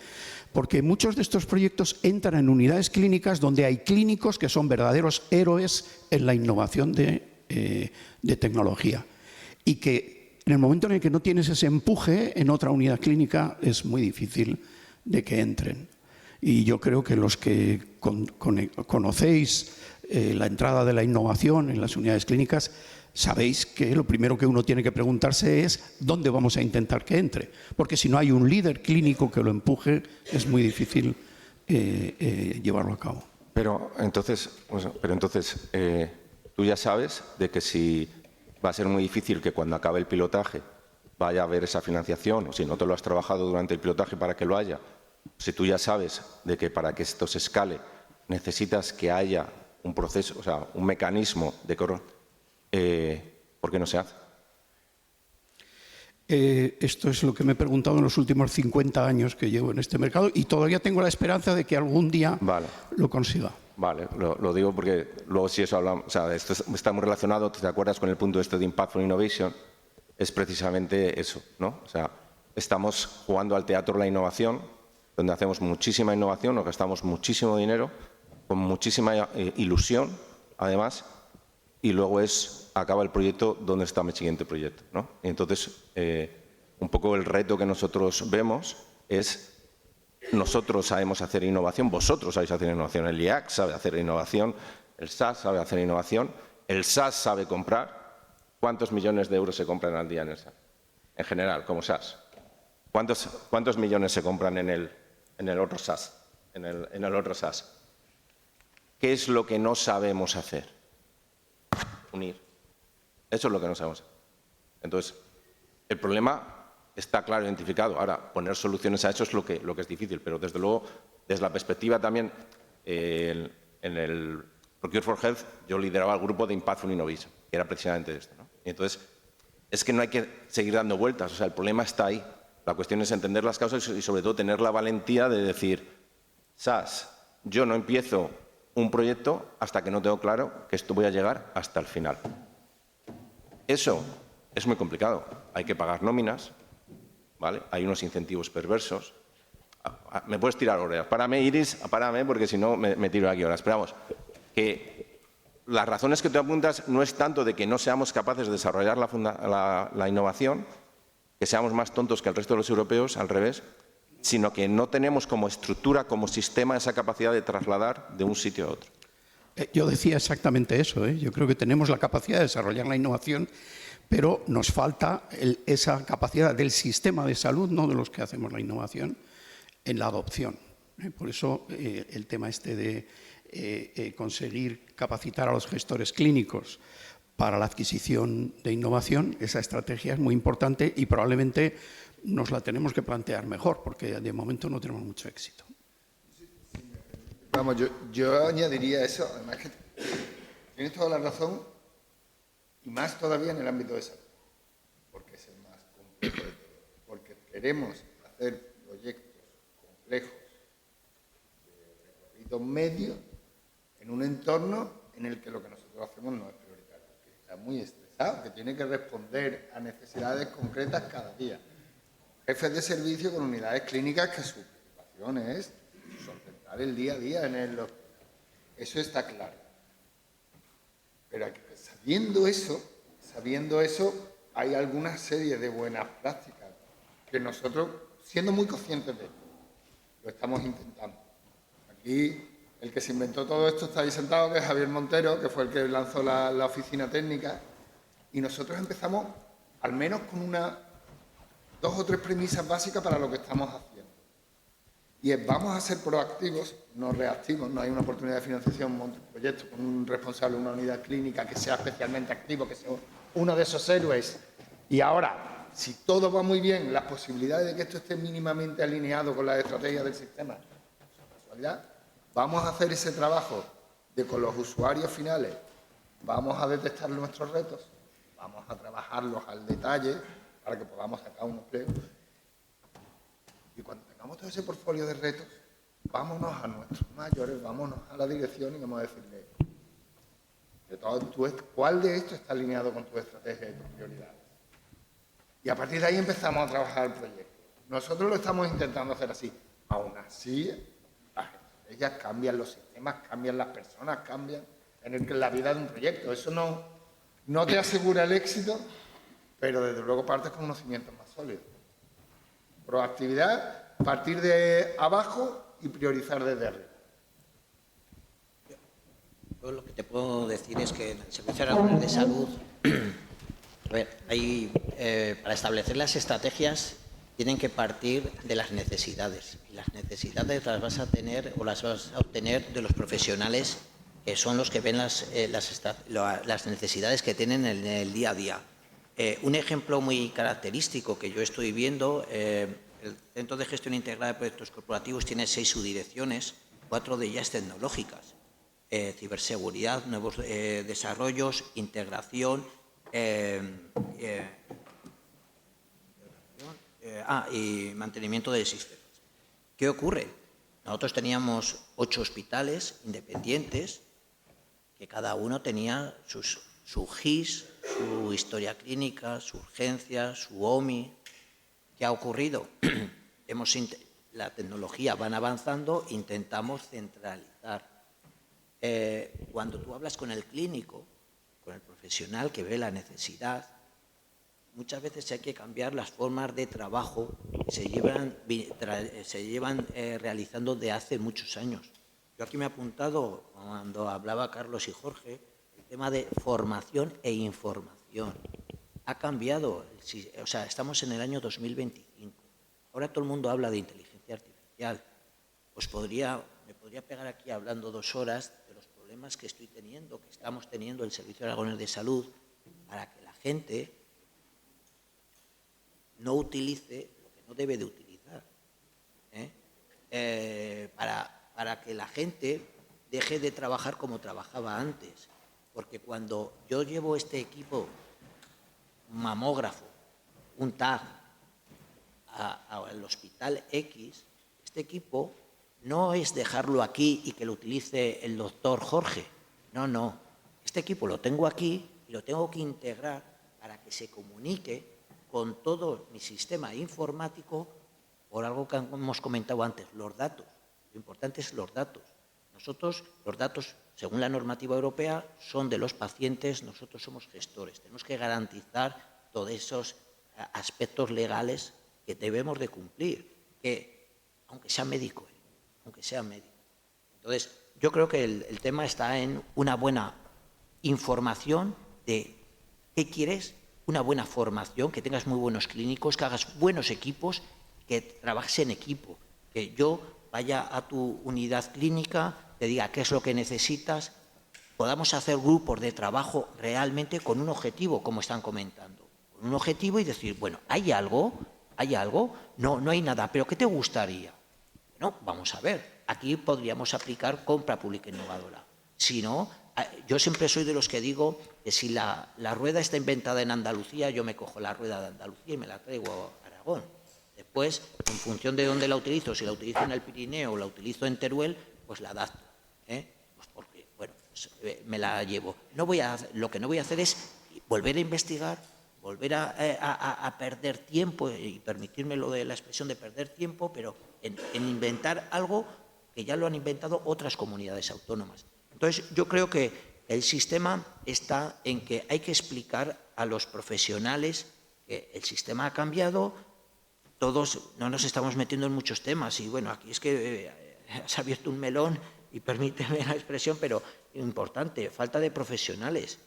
Porque muchos de estos proyectos entran en unidades clínicas donde hay clínicos que son verdaderos héroes en la innovación de tecnología y que en el momento en el que no tienes ese empuje en otra unidad clínica es muy difícil de que entren. Y yo creo que los que conocéis la entrada de la innovación en las unidades clínicas, sabéis que lo primero que uno tiene que preguntarse es ¿dónde vamos a intentar que entre? Porque si no hay un líder clínico que lo empuje, es muy difícil llevarlo a cabo. Pero entonces tú ya sabes de que si va a ser muy difícil que cuando acabe el pilotaje vaya a haber esa financiación, o si no te lo has trabajado durante el pilotaje para que lo haya, si tú ya sabes de que para que esto se escale necesitas que haya un proceso, o sea, un mecanismo de ¿Por qué no se hace? Esto es lo que me he preguntado en los últimos 50 años que llevo en este mercado y todavía tengo la esperanza de que algún día lo consiga. Vale, lo digo porque luego si eso hablamos, o sea, esto está muy relacionado, ¿te acuerdas con el punto este de Impactful Innovation? Es precisamente eso, ¿no? O sea, estamos jugando al teatro de la innovación, donde hacemos muchísima innovación, nos gastamos muchísimo dinero, con muchísima ilusión, además, y luego acaba el proyecto, ¿dónde está mi siguiente proyecto? ¿No? Y entonces, un poco el reto que nosotros vemos es, nosotros sabemos hacer innovación, vosotros sabéis hacer innovación, el IAC sabe hacer innovación, el SAS sabe hacer innovación, el SAS sabe comprar. ¿Cuántos millones de euros se compran al día en el SAS? En general, como SAS. ¿Cuántos millones se compran en el otro SAS? En el otro SAS. ¿Qué es lo que no sabemos hacer? Unir. Eso es lo que no sabemos hacer. Entonces, el problema está claro identificado. Ahora, poner soluciones a eso es lo que es difícil, pero desde luego, desde la perspectiva también, en el Procure for Health, yo lideraba el grupo de Impactful Innovation, que era precisamente esto, ¿no? Y entonces, es que no hay que seguir dando vueltas, o sea, el problema está ahí. La cuestión es entender las causas y, sobre todo, tener la valentía de decir, SAS, yo no empiezo un proyecto hasta que no tengo claro que esto voy a llegar hasta el final. Eso es muy complicado. Hay que pagar nóminas, ¿vale? Hay unos incentivos perversos. Me puedes tirar horas. Párame, Iris, párame, porque si no me tiro aquí horas. Pero vamos, que las razones que tú apuntas no es tanto de que no seamos capaces de desarrollar la innovación, que seamos más tontos que el resto de los europeos, al revés, sino que no tenemos como estructura, como sistema, esa capacidad de trasladar de un sitio a otro. Yo decía exactamente eso. Yo creo que tenemos la capacidad de desarrollar la innovación, pero nos falta esa capacidad del sistema de salud, no de los que hacemos la innovación, en la adopción. Por eso el tema este de conseguir capacitar a los gestores clínicos para la adquisición de innovación, esa estrategia es muy importante y probablemente nos la tenemos que plantear mejor, porque de momento no tenemos mucho éxito. Vamos, yo añadiría eso, además que tienes toda la razón, y más todavía en el ámbito de salud, porque es el más complejo de todo, porque queremos hacer proyectos complejos de recorrido medio en un entorno en el que lo que nosotros hacemos no es prioritario, que está muy estresado, que tiene que responder a necesidades concretas cada día. Jefes de servicio con unidades clínicas que su preocupación es solventar el día a día en el hospital. Eso está claro. Pero sabiendo eso, hay alguna serie de buenas prácticas que nosotros, siendo muy conscientes de esto, lo estamos intentando. Aquí, el que se inventó todo esto está ahí sentado, que es Javier Montero, que fue el que lanzó la oficina técnica, y nosotros empezamos al menos con dos o tres premisas básicas para lo que estamos haciendo. Y es, vamos a ser proactivos, no reactivos. No hay una oportunidad de financiación, monte un proyecto con un responsable de una unidad clínica que sea especialmente activo, que sea uno de esos héroes. Y ahora, si todo va muy bien, las posibilidades de que esto esté mínimamente alineado con las estrategias del sistema, casualidad, vamos a hacer ese trabajo de con los usuarios finales, vamos a detectar nuestros retos, vamos a trabajarlos al detalle para que podamos sacar un empleo. Y cuando tengamos todo ese portfolio de retos, vámonos a nuestros mayores, vámonos a la dirección y vamos a decirle, ¿cuál de esto está alineado con tu estrategia y tus prioridades? Y a partir de ahí empezamos a trabajar el proyecto. Nosotros lo estamos intentando hacer así. Aún así, las estrategias cambian, los sistemas cambian, las personas cambian en la vida de un proyecto. Eso no te asegura el éxito, pero desde luego partes con conocimientos más sólidos. Proactividad, partir de abajo y priorizar desde arriba. Yo lo que te puedo decir es que en el Servicio Nacional de Salud, para establecer las estrategias tienen que partir de las necesidades. Y las necesidades las vas a tener o las vas a obtener de los profesionales que son los que ven las necesidades que tienen en el día a día. Un ejemplo muy característico que yo estoy viendo, el Centro de Gestión Integrada de Proyectos Corporativos tiene 6 subdirecciones, 4 de ellas tecnológicas, ciberseguridad, nuevos desarrollos, integración, y mantenimiento de sistemas. ¿Qué ocurre? Nosotros teníamos 8 hospitales independientes que cada uno tenía su GIS, su historia clínica, su urgencia, su OMI. ¿Qué ha ocurrido? La tecnología van avanzando, intentamos centralizar. Cuando tú hablas con el clínico, con el profesional que ve la necesidad, muchas veces hay que cambiar las formas de trabajo que se llevan realizando de hace muchos años. Yo aquí me he apuntado, cuando hablaba Carlos y Jorge, el tema de formación e información. Ha cambiado, o sea, estamos en el año 2025. Ahora todo el mundo habla de inteligencia artificial. Me podría pegar aquí hablando 2 horas de los problemas que estoy teniendo, que estamos teniendo el Servicio Aragonés de Salud, para que la gente no utilice lo que no debe de utilizar. Para que la gente deje de trabajar como trabajaba antes. Porque cuando yo llevo este equipo, un mamógrafo, un TAG, al hospital X, este equipo no es dejarlo aquí y que lo utilice el doctor Jorge. No, no. Este equipo lo tengo aquí y lo tengo que integrar para que se comunique con todo mi sistema informático por algo que hemos comentado antes, los datos. Lo importante es los datos. Nosotros, los datos, según la normativa europea, son de los pacientes, nosotros somos gestores. Tenemos que garantizar todos esos aspectos legales que debemos de cumplir, que aunque sea médico, aunque sea médico. Entonces, yo creo que el tema está en una buena información de qué quieres, una buena formación, que tengas muy buenos clínicos, que hagas buenos equipos, que trabajes en equipo, que yo vaya a tu unidad clínica, te diga qué es lo que necesitas, podamos hacer grupos de trabajo realmente con un objetivo, como están comentando, con un objetivo y decir, bueno, ¿hay algo? No, no hay nada, pero ¿qué te gustaría? Bueno, vamos a ver, aquí podríamos aplicar compra pública innovadora. Si no, yo siempre soy de los que digo que si la rueda está inventada en Andalucía, yo me cojo la rueda de Andalucía y me la traigo a Aragón. Después, en función de dónde la utilizo, si la utilizo en el Pirineo o la utilizo en Teruel, pues la adapto. Pues porque, bueno, pues, me la llevo. Lo que no voy a hacer es volver a investigar, volver a perder tiempo, y permitirme lo de la expresión de perder tiempo, pero en inventar algo que ya lo han inventado otras comunidades autónomas. Entonces, yo creo que el sistema está en que hay que explicar a los profesionales que el sistema ha cambiado. Todos no nos estamos metiendo en muchos temas y, bueno, aquí es que has abierto un melón y permíteme la expresión, pero importante, falta de profesionales.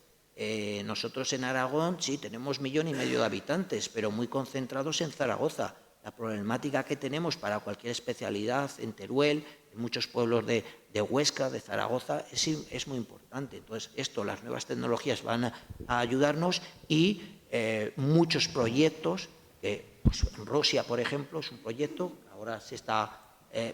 Nosotros en Aragón sí tenemos 1,5 millones de habitantes, pero muy concentrados en Zaragoza. La problemática que tenemos para cualquier especialidad en Teruel, en muchos pueblos de Huesca, de Zaragoza, es muy importante. Entonces, las nuevas tecnologías van a ayudarnos y muchos proyectos, pues Rosia, por ejemplo, es un proyecto que ahora se está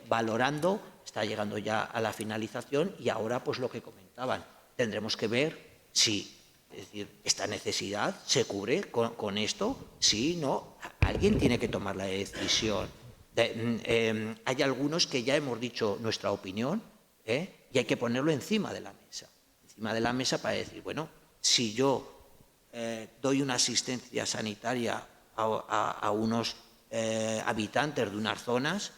valorando, está llegando ya a la finalización y ahora, pues lo que comentaban, tendremos que ver si, es decir, esta necesidad se cubre con esto, sí, no, alguien tiene que tomar la decisión. Hay algunos que ya hemos dicho nuestra opinión y hay que ponerlo encima de la mesa para decir, bueno, si yo doy una asistencia sanitaria a unos habitantes de unas zonas,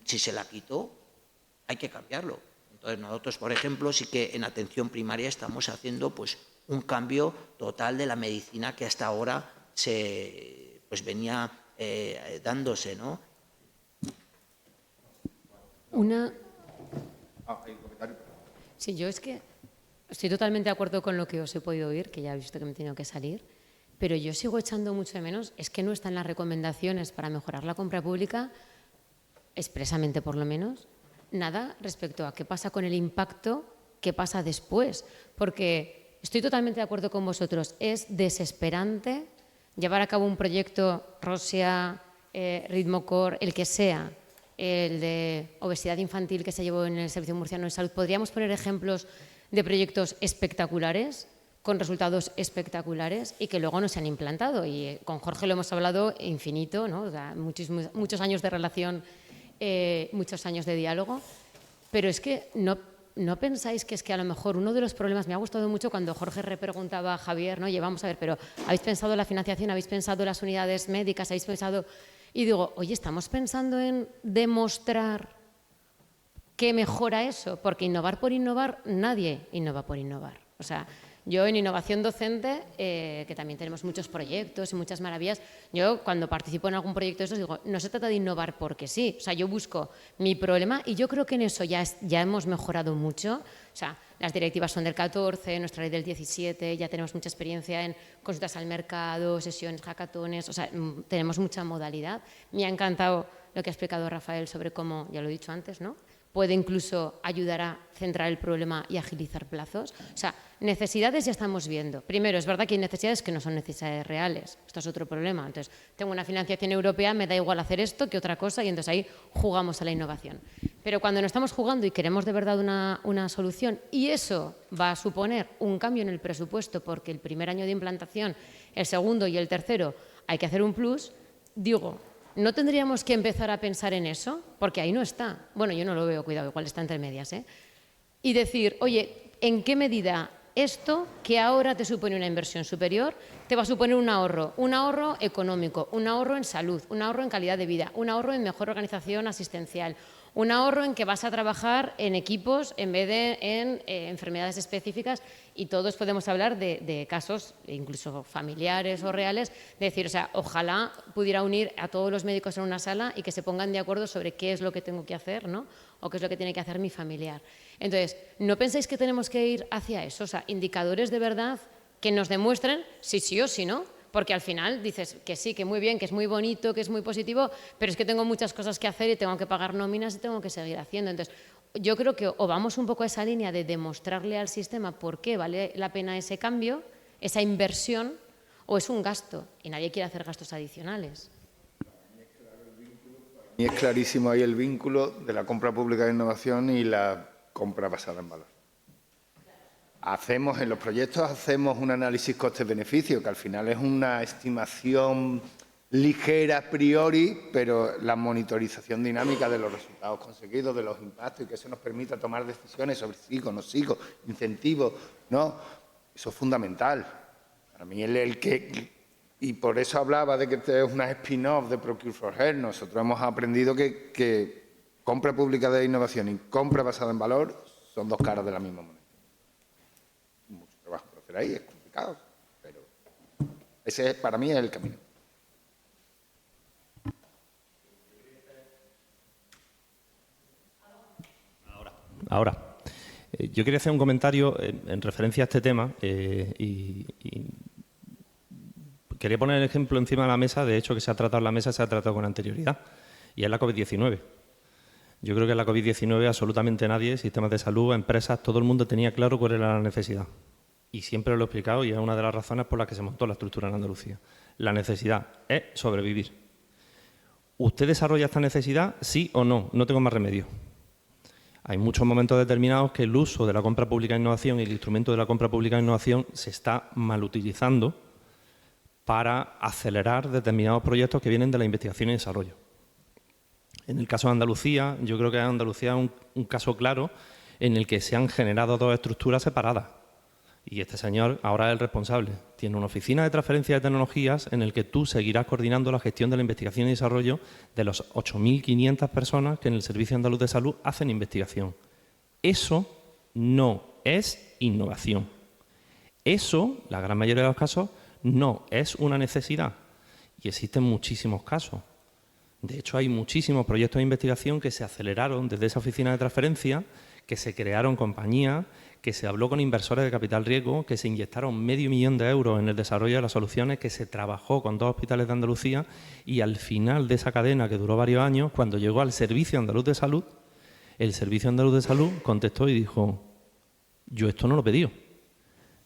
si se la quito, hay que cambiarlo. Entonces nosotros, por ejemplo, sí que en atención primaria estamos haciendo pues un cambio total de la medicina que hasta ahora pues venía dándose, ¿no? Sí, yo es que estoy totalmente de acuerdo con lo que os he podido oír, que ya he visto que me he tenido que salir, pero yo sigo echando mucho de menos, es que no están las recomendaciones para mejorar la compra pública, expresamente por lo menos, nada respecto a qué pasa con el impacto, qué pasa después, porque estoy totalmente de acuerdo con vosotros, es desesperante llevar a cabo un proyecto Rosia, Ritmocore, el que sea, el de obesidad infantil que se llevó en el Servicio Murciano de Salud. ¿Podríamos poner ejemplos de proyectos espectaculares? con resultados espectaculares y que luego no se han implantado. Y con Jorge lo hemos hablado infinito, ¿no? O sea, muchos años de relación, muchos años de diálogo, pero es que ¿no pensáis que es que a lo mejor uno de los problemas, me ha gustado mucho cuando Jorge repreguntaba a Javier, ¿no? Oye, vamos a ver, pero ¿habéis pensado en la financiación? ¿Habéis pensado en las unidades médicas? ¿Habéis pensado...? Y digo, oye, ¿estamos pensando en demostrar que mejora eso? Porque innovar por innovar, nadie innova por innovar. O sea, yo en innovación docente, que también tenemos muchos proyectos y muchas maravillas, yo cuando participo en algún proyecto de esos digo, no se trata de innovar porque sí, o sea, yo busco mi problema y yo creo que en eso ya hemos mejorado mucho. O sea, las directivas son del 14, nuestra ley del 17, ya tenemos mucha experiencia en consultas al mercado, sesiones, hackatones, o sea, tenemos mucha modalidad. Me ha encantado lo que ha explicado Rafael sobre cómo, ya lo he dicho antes, ¿no? Puede incluso ayudar a centrar el problema y agilizar plazos. O sea, necesidades ya estamos viendo. Primero, es verdad que hay necesidades que no son necesidades reales. Esto es otro problema. Entonces, tengo una financiación europea, me da igual hacer esto que otra cosa y entonces ahí jugamos a la innovación. Pero cuando no estamos jugando y queremos de verdad una solución y eso va a suponer un cambio en el presupuesto porque el primer año de implantación, el segundo y el tercero hay que hacer un plus, digo, ¿no tendríamos que empezar a pensar en eso? Porque ahí no está. Bueno, yo no lo veo, cuidado, igual está entre medias, ¿eh? Y decir, oye, ¿en qué medida esto, que ahora te supone una inversión superior, te va a suponer un ahorro económico, un ahorro en salud, un ahorro en calidad de vida, un ahorro en mejor organización asistencial, un ahorro en que vas a trabajar en equipos en vez de en enfermedades específicas? Y todos podemos hablar de casos, incluso familiares o reales, de decir, o sea, ojalá pudiera unir a todos los médicos en una sala y que se pongan de acuerdo sobre qué es lo que tengo que hacer, ¿no? O qué es lo que tiene que hacer mi familiar. Entonces, ¿no pensáis que tenemos que ir hacia eso? O sea, indicadores de verdad que nos demuestren si sí o si no. Porque al final dices que sí, que muy bien, que es muy bonito, que es muy positivo, pero es que tengo muchas cosas que hacer y tengo que pagar nóminas y tengo que seguir haciendo. Entonces, yo creo que o vamos un poco a esa línea de demostrarle al sistema por qué vale la pena ese cambio, esa inversión, o es un gasto y nadie quiere hacer gastos adicionales. Y es clarísimo ahí el vínculo de la compra pública de innovación y la compra basada en valor. En los proyectos hacemos un análisis coste-beneficio, que al final es una estimación ligera a priori, pero la monitorización dinámica de los resultados conseguidos, de los impactos, y que eso nos permita tomar decisiones sobre sigo, no sigo, incentivos, ¿no? Eso es fundamental. Para mí y por eso hablaba de que este es una spin-off de Procure for Health. Nosotros hemos aprendido que compra pública de innovación y compra basada en valor son dos caras de la misma moneda. Ahí es complicado, pero ese para mí es el camino. Ahora, yo quería hacer un comentario en referencia a este tema y quería poner el ejemplo encima de la mesa, de hecho que se ha tratado en la mesa, se ha tratado con anterioridad, y es la COVID-19. Yo creo que en la COVID-19 absolutamente nadie, sistemas de salud, empresas, todo el mundo tenía claro cuál era la necesidad. Y siempre lo he explicado y es una de las razones por las que se montó la estructura en Andalucía. La necesidad es sobrevivir. ¿Usted desarrolla esta necesidad? Sí o no. No tengo más remedio. Hay muchos momentos determinados que el uso de la compra pública de innovación y el instrumento de la compra pública de innovación se está mal utilizando para acelerar determinados proyectos que vienen de la investigación y desarrollo. En el caso de Andalucía, yo creo que Andalucía es un caso claro en el que se han generado dos estructuras separadas. Y este señor ahora es el responsable. Tiene una oficina de transferencia de tecnologías en el que tú seguirás coordinando la gestión de la investigación y desarrollo de las 8.500 personas que en el Servicio Andaluz de Salud hacen investigación. Eso no es innovación. Eso, la gran mayoría de los casos, no es una necesidad. Y existen muchísimos casos. De hecho, hay muchísimos proyectos de investigación que se aceleraron desde esa oficina de transferencia, que se crearon compañías, que se habló con inversores de capital riesgo, que se inyectaron $500.000 de euros en el desarrollo de las soluciones, que se trabajó con 2 hospitales de Andalucía y al final de esa cadena, que duró varios años, cuando llegó al Servicio Andaluz de Salud, el Servicio Andaluz de Salud contestó y dijo, yo esto no lo he pedido.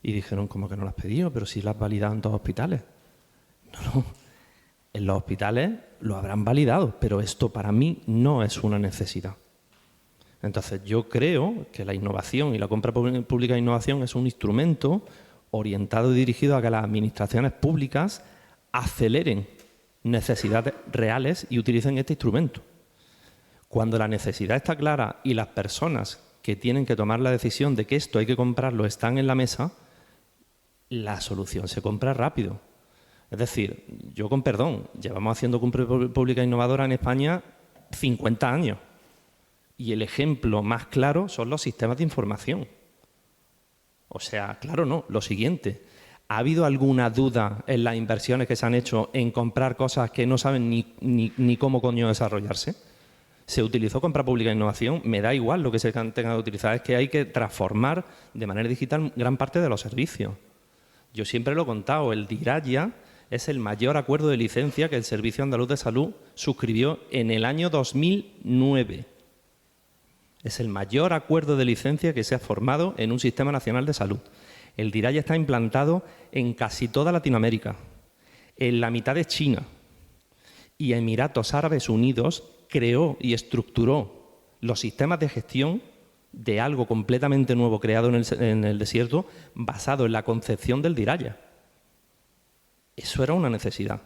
Y dijeron, ¿cómo que no lo has pedido? Pero si lo has validado en 2 hospitales. No, en los hospitales lo habrán validado, pero esto para mí no es una necesidad. Entonces, yo creo que la innovación y la compra pública de innovación es un instrumento orientado y dirigido a que las administraciones públicas aceleren necesidades reales y utilicen este instrumento. Cuando la necesidad está clara y las personas que tienen que tomar la decisión de que esto hay que comprarlo están en la mesa, la solución se compra rápido. Es decir, yo con perdón, llevamos haciendo compra pública innovadora en España 50 años y el ejemplo más claro son los sistemas de información. O sea, claro, no, lo siguiente. ¿Ha habido alguna duda en las inversiones que se han hecho en comprar cosas que no saben ni cómo coño desarrollarse? Se utilizó compra pública e innovación, me da igual lo que se tenga que utilizar, es que hay que transformar de manera digital gran parte de los servicios. Yo siempre lo he contado, el DIRAYA es el mayor acuerdo de licencia que el Servicio Andaluz de Salud suscribió en el año 2009. Es el mayor acuerdo de licencia que se ha formado en un sistema nacional de salud. El DIRAYA está implantado en casi toda Latinoamérica, en la mitad de China, y Emiratos Árabes Unidos creó y estructuró los sistemas de gestión de algo completamente nuevo creado en el desierto basado en la concepción del DIRAYA. Eso era una necesidad.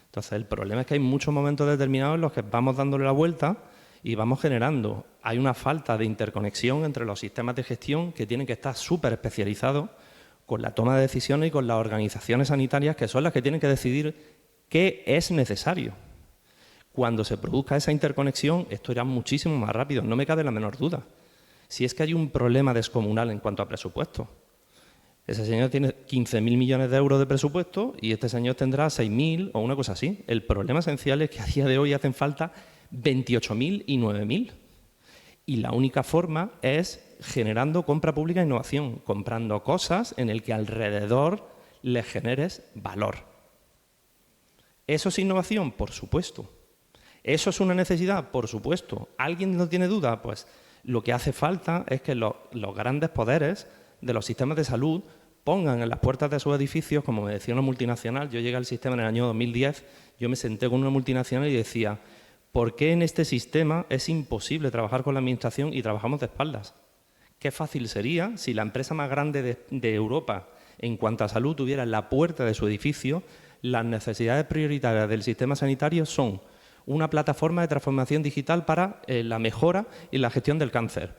Entonces, el problema es que hay muchos momentos determinados en los que vamos dándole la vuelta y vamos generando. Hay una falta de interconexión entre los sistemas de gestión que tienen que estar súper especializados con la toma de decisiones y con las organizaciones sanitarias que son las que tienen que decidir qué es necesario. Cuando se produzca esa interconexión, esto irá muchísimo más rápido, no me cabe la menor duda. Si es que hay un problema descomunal en cuanto a presupuesto. Ese señor tiene 15.000 millones de euros de presupuesto y este señor tendrá 6.000 o una cosa así. El problema esencial es que a día de hoy hacen falta 28.000 y 9.000. Y la única forma es generando compra pública e innovación, comprando cosas en el que alrededor le generes valor. ¿Eso es innovación? Por supuesto. ¿Eso es una necesidad? Por supuesto. ¿Alguien no tiene duda? Pues lo que hace falta es que los grandes poderes de los sistemas de salud pongan en las puertas de sus edificios, como me decía una multinacional, yo llegué al sistema en el año 2010, yo me senté con una multinacional y decía, ¿por qué en este sistema es imposible trabajar con la administración y trabajamos de espaldas? Qué fácil sería si la empresa más grande de Europa en cuanto a salud tuviera en la puerta de su edificio las necesidades prioritarias del sistema sanitario son una plataforma de transformación digital para la mejora y la gestión del cáncer,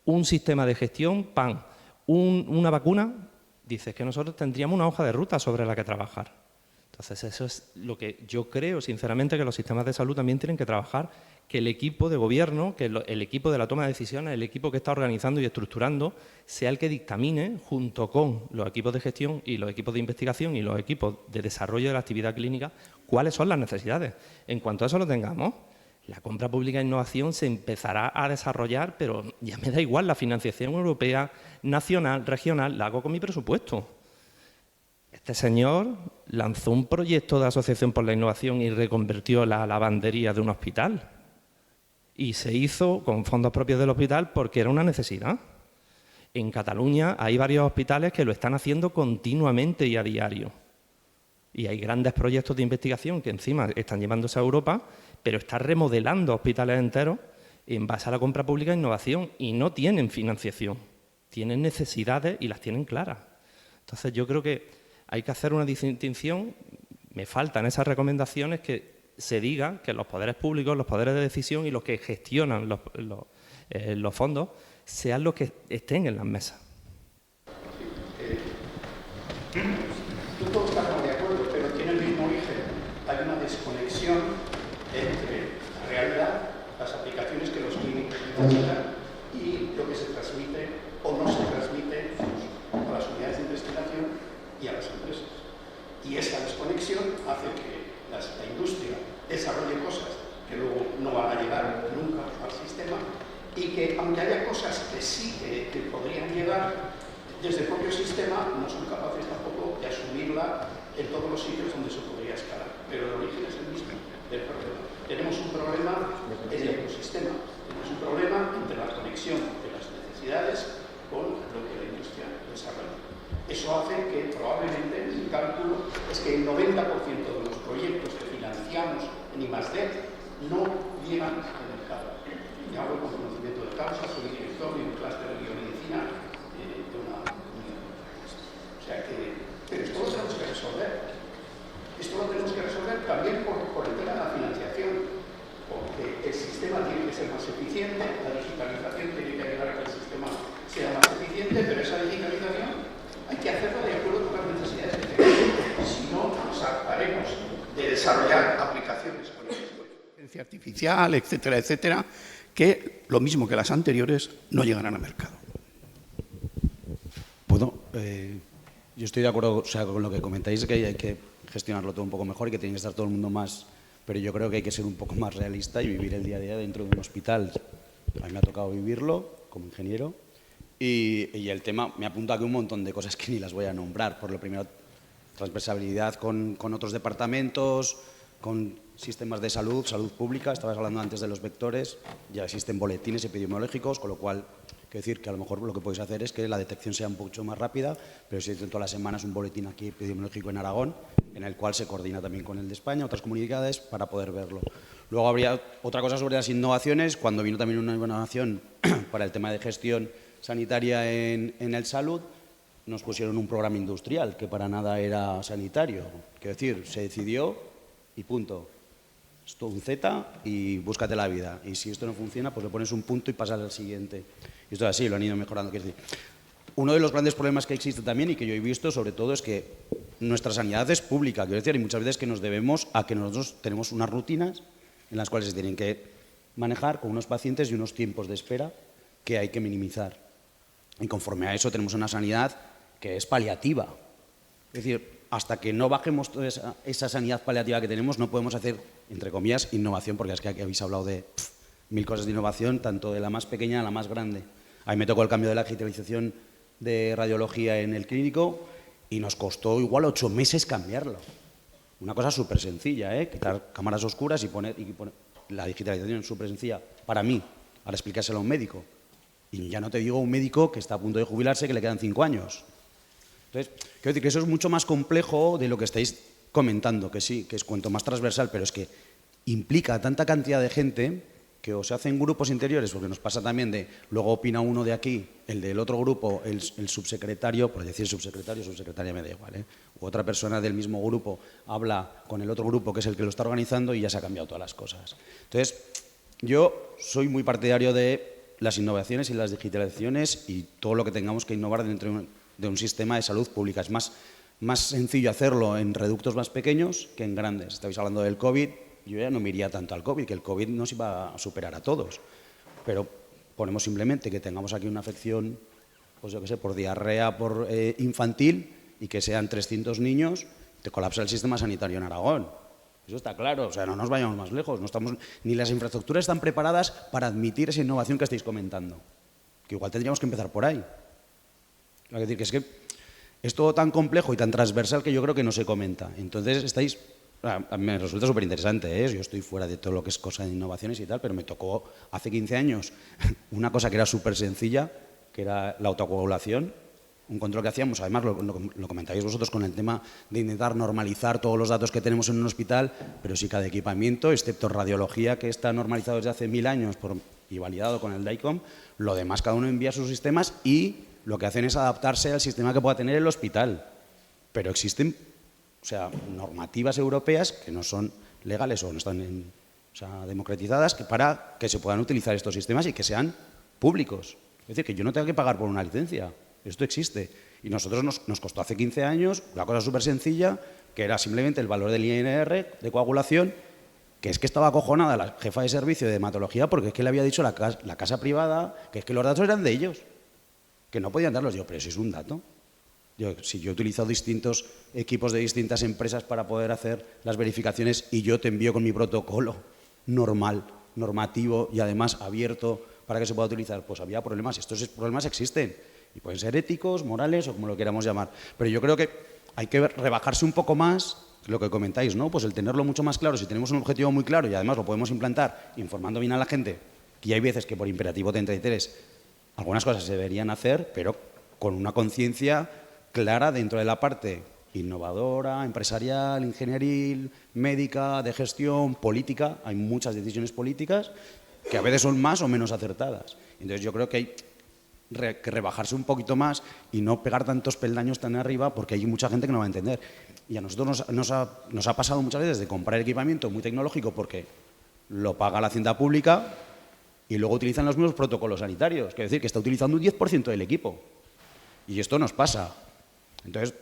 un sistema de gestión PAN, una vacuna, dices que nosotros tendríamos una hoja de ruta sobre la que trabajar. Entonces, eso es lo que yo creo, sinceramente, que los sistemas de salud también tienen que trabajar, que el equipo de gobierno, que el equipo de la toma de decisiones, el equipo que está organizando y estructurando, sea el que dictamine, junto con los equipos de gestión y los equipos de investigación y los equipos de desarrollo de la actividad clínica, cuáles son las necesidades. En cuanto a eso lo tengamos, la compra pública e innovación se empezará a desarrollar, pero ya me da igual, la financiación europea, nacional, regional, la hago con mi presupuesto. Este señor lanzó un proyecto de asociación por la innovación y reconvirtió la lavandería de un hospital. Y se hizo con fondos propios del hospital porque era una necesidad. En Cataluña hay varios hospitales que lo están haciendo continuamente y a diario. Y hay grandes proyectos de investigación que encima están llevándose a Europa, pero están remodelando hospitales enteros en base a la compra pública e innovación y no tienen financiación. Tienen necesidades y las tienen claras. Entonces yo creo que hay que hacer una distinción. Me faltan esas recomendaciones que se diga que los poderes públicos, los poderes de decisión y los que gestionan los fondos sean los que estén en las mesas. Todos estamos de acuerdo, pero tiene el mismo origen. Hay una desconexión entre la realidad, las aplicaciones que los clínicos necesitan y lo que se transmite o no se transmite a las unidades de investigación y a las empresas. Y esa desconexión hace que la industria desarrolle cosas que luego no van a llegar nunca al sistema y que, aunque haya cosas que sí que podrían llegar desde el propio sistema, no son capaces tampoco de asumirla en todos los sitios donde se podría escalar. Pero el origen es el mismo del problema. Tenemos un problema en el ecosistema, tenemos un problema entre la conexión de las necesidades con lo que la industria desarrolla. Eso hace que probablemente, mi cálculo, es que el 90% de los proyectos que financiamos en I+D no llegan al mercado. Y hablo con conocimiento de causa, soy director de un clúster de biomedicina de una unidad. O sea que Pero esto lo tenemos que resolver. Esto lo tenemos que resolver también por el tema de la financiación, porque el sistema tiene que ser más eficiente, la digitalización tiene que ayudar a que el sistema sea más eficiente, pero esa digitalización hay que hacerla de acuerdo con las necesidades que tenemos. Si no, nos hartaremos de desarrollar aplicaciones con inteligencia artificial, etcétera, etcétera, que lo mismo que las anteriores no llegarán al mercado. Bueno, yo estoy de acuerdo, o sea, con lo que comentáis, que hay que gestionarlo todo un poco mejor y que tiene que estar todo el mundo más, pero yo creo que hay que ser un poco más realista y vivir el día a día dentro de un hospital. A mí me ha tocado vivirlo como ingeniero y el tema, me apunta aquí un montón de cosas que ni las voy a nombrar. Por lo primero, transversalidad con otros departamentos, con sistemas de salud, salud pública. Estabas hablando antes de los vectores, ya existen boletines epidemiológicos, con lo cual, quiero decir que a lo mejor lo que podéis hacer es que la detección sea un poco más rápida, pero existe todas las semanas un boletín aquí epidemiológico en Aragón, en el cual se coordina también con el de España, otras comunidades, para poder verlo. Luego habría otra cosa sobre las innovaciones, cuando vino también una innovación para el tema de gestión sanitaria en el salud, nos pusieron un programa industrial que para nada era sanitario. Quiero decir, se decidió y punto. Esto un Z y búscate la vida. Y si esto no funciona, pues le pones un punto y pasas al siguiente. Y esto es así, lo han ido mejorando. Quiero decir, uno de los grandes problemas que existe también y que yo he visto, sobre todo, es que nuestra sanidad es pública. Quiero decir, y muchas veces que nos debemos a que nosotros tenemos unas rutinas en las cuales se tienen que manejar con unos pacientes y unos tiempos de espera que hay que minimizar. Y conforme a eso tenemos una sanidad que es paliativa. Es decir, hasta que no bajemos toda esa sanidad paliativa que tenemos, no podemos hacer, entre comillas, innovación, porque es que aquí habéis hablado de mil cosas de innovación, tanto de la más pequeña a la más grande. A mí me tocó el cambio de la digitalización de radiología en el clínico y nos costó igual 8 meses cambiarlo. Una cosa súper sencilla, quitar cámaras oscuras y poner la digitalización súper sencilla para mí, para explicárselo a un médico. Y ya no te digo un médico que está a punto de jubilarse, que le quedan 5 años. Entonces, quiero decir que eso es mucho más complejo de lo que estáis comentando, que sí, que es cuanto más transversal, pero es que implica tanta cantidad de gente que o se hacen grupos interiores, porque nos pasa también de, luego opina uno de aquí, el del otro grupo, el subsecretario, por decir subsecretario, subsecretaria me da igual, u otra persona del mismo grupo habla con el otro grupo, que es el que lo está organizando, y ya se han cambiado todas las cosas. Entonces, yo soy muy partidario de las innovaciones y las digitalizaciones y todo lo que tengamos que innovar dentro de un sistema de salud pública. Es más sencillo hacerlo en reductos más pequeños que en grandes. Estabais hablando del COVID, yo ya no me iría tanto al COVID, que el COVID no se iba a superar a todos. Pero ponemos simplemente que tengamos aquí una afección, pues yo qué sé, por diarrea por infantil y que sean 300 niños, te colapsa el sistema sanitario en Aragón. Eso está claro, o sea, no nos vayamos más lejos. No estamos, ni las infraestructuras están preparadas para admitir esa innovación que estáis comentando. Que igual tendríamos que empezar por ahí. Es decir, que es que es todo tan complejo y tan transversal que yo creo que no se comenta. Entonces, estáis... A mí me resulta súper interesante, yo estoy fuera de todo lo que es cosa de innovaciones y tal, pero me tocó hace 15 años una cosa que era súper sencilla, que era la autocoagulación, un control que hacíamos, además lo comentáis vosotros con el tema de intentar normalizar todos los datos que tenemos en un hospital, pero sí cada equipamiento, excepto radiología, que está normalizado desde hace 1000 años y validado con el DICOM, lo demás cada uno envía sus sistemas y lo que hacen es adaptarse al sistema que pueda tener el hospital. Pero existen, o sea, normativas europeas que no son legales o no están democratizadas para que se puedan utilizar estos sistemas y que sean públicos. Es decir, que yo no tenga que pagar por una licencia. Esto existe. Y nosotros nos costó hace 15 años una cosa súper sencilla, que era simplemente el valor del INR de coagulación, que es que estaba acojonada la jefa de servicio de hematología porque es que le había dicho la casa privada que es que los datos eran de ellos, que no podían darlos. Yo, pero si es un dato. Si yo he utilizado distintos equipos de distintas empresas para poder hacer las verificaciones y yo te envío con mi protocolo normal, normativo y además abierto para que se pueda utilizar, pues había problemas. Estos problemas existen y pueden ser éticos, morales o como lo queramos llamar. Pero yo creo que hay que rebajarse un poco más lo que comentáis, ¿no? Pues el tenerlo mucho más claro, si tenemos un objetivo muy claro y además lo podemos implantar informando bien a la gente, que hay veces que por imperativo 33 algunas cosas se deberían hacer, pero con una conciencia clara dentro de la parte innovadora, empresarial, ingenieril, médica, de gestión, política. Hay muchas decisiones políticas que a veces son más o menos acertadas. Entonces yo creo que hay que rebajarse un poquito más y no pegar tantos peldaños tan arriba, porque hay mucha gente que no va a entender. Y a nosotros nos ha pasado muchas veces de comprar equipamiento muy tecnológico porque lo paga la hacienda pública y luego utilizan los mismos protocolos sanitarios. Quiere decir que está utilizando un 10% del equipo. Y esto nos pasa. Entonces,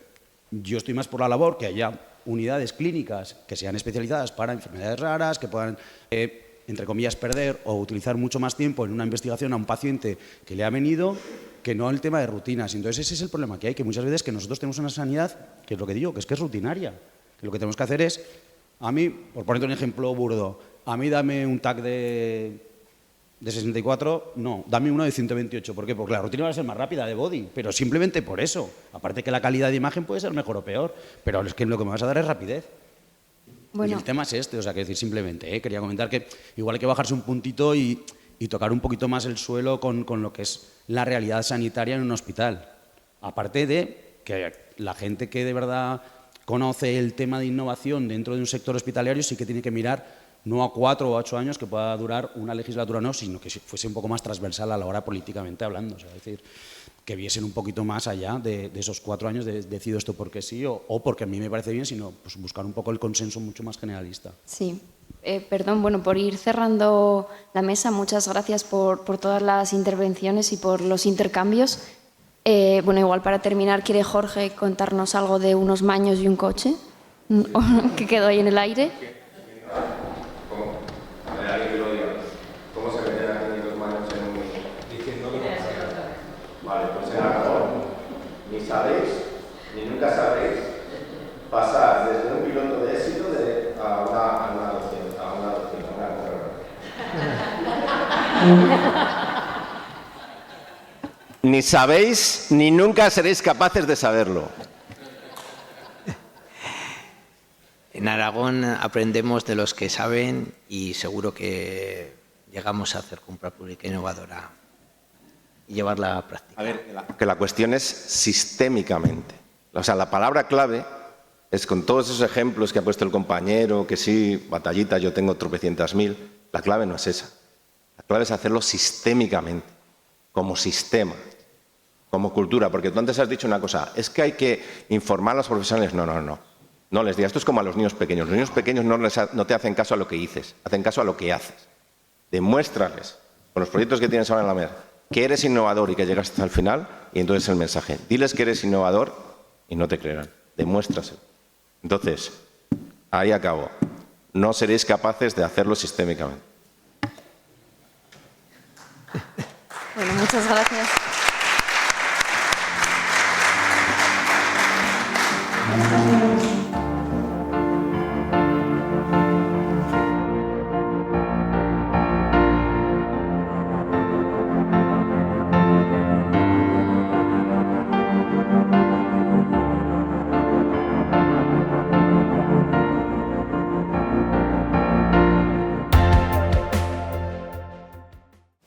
yo estoy más por la labor que haya unidades clínicas que sean especializadas para enfermedades raras, que puedan, entre comillas, perder o utilizar mucho más tiempo en una investigación a un paciente que le ha venido, que no el tema de rutinas. Entonces, ese es el problema que hay, que muchas veces que nosotros tenemos una sanidad, que es lo que digo, que es rutinaria. Que lo que tenemos que hacer es, a mí, por ponerte un ejemplo burdo, a mí dame un TAC de 64, no, dame uno de 128. ¿Por qué? Porque la rutina va a ser más rápida de body, pero simplemente por eso. Aparte que la calidad de imagen puede ser mejor o peor, pero es que lo que me vas a dar es rapidez. Bueno. Y el tema es este, o sea, que decir simplemente, quería comentar que igual hay que bajarse un puntito y tocar un poquito más el suelo con lo que es la realidad sanitaria en un hospital. Aparte de que la gente que de verdad conoce el tema de innovación dentro de un sector hospitalario sí que tiene que mirar no a 4 o 8 años que pueda durar una legislatura, no, sino que fuese un poco más transversal a la hora políticamente hablando. O sea, es decir, que viesen un poquito más allá de esos 4 años de decido esto porque sí o porque a mí me parece bien, sino pues buscar un poco el consenso mucho más generalista. Sí. Perdón, bueno, por ir cerrando la mesa, muchas gracias por todas las intervenciones y por los intercambios. Bueno, igual para terminar, ¿quiere Jorge contarnos algo de unos maños y un coche que quedó ahí en el aire? Ni sabéis, ni nunca sabréis pasar desde un piloto de éxito a una adopción, Ni sabéis, ni nunca seréis capaces de saberlo. En Aragón aprendemos de los que saben y seguro que llegamos a hacer compra pública innovadora y llevarla a práctica. A ver, que la cuestión es sistémicamente. O sea, la palabra clave es con todos esos ejemplos que ha puesto el compañero, que sí, batallitas, yo tengo tropecientas mil, la clave no es esa. La clave es hacerlo sistémicamente, como sistema, como cultura. Porque tú antes has dicho una cosa, es que hay que informar a los profesionales. No, no, no. No les digas, esto es como a los niños pequeños. Los niños pequeños no te hacen caso a lo que dices, hacen caso a lo que haces. Demuéstrales, con los proyectos que tienes ahora en la mesa, que eres innovador y que llegas hasta el final, y entonces el mensaje. Diles que eres innovador y no te creerán. Demuéstraselo. Entonces, ahí acabo. No seréis capaces de hacerlo sistémicamente. Bueno, muchas gracias.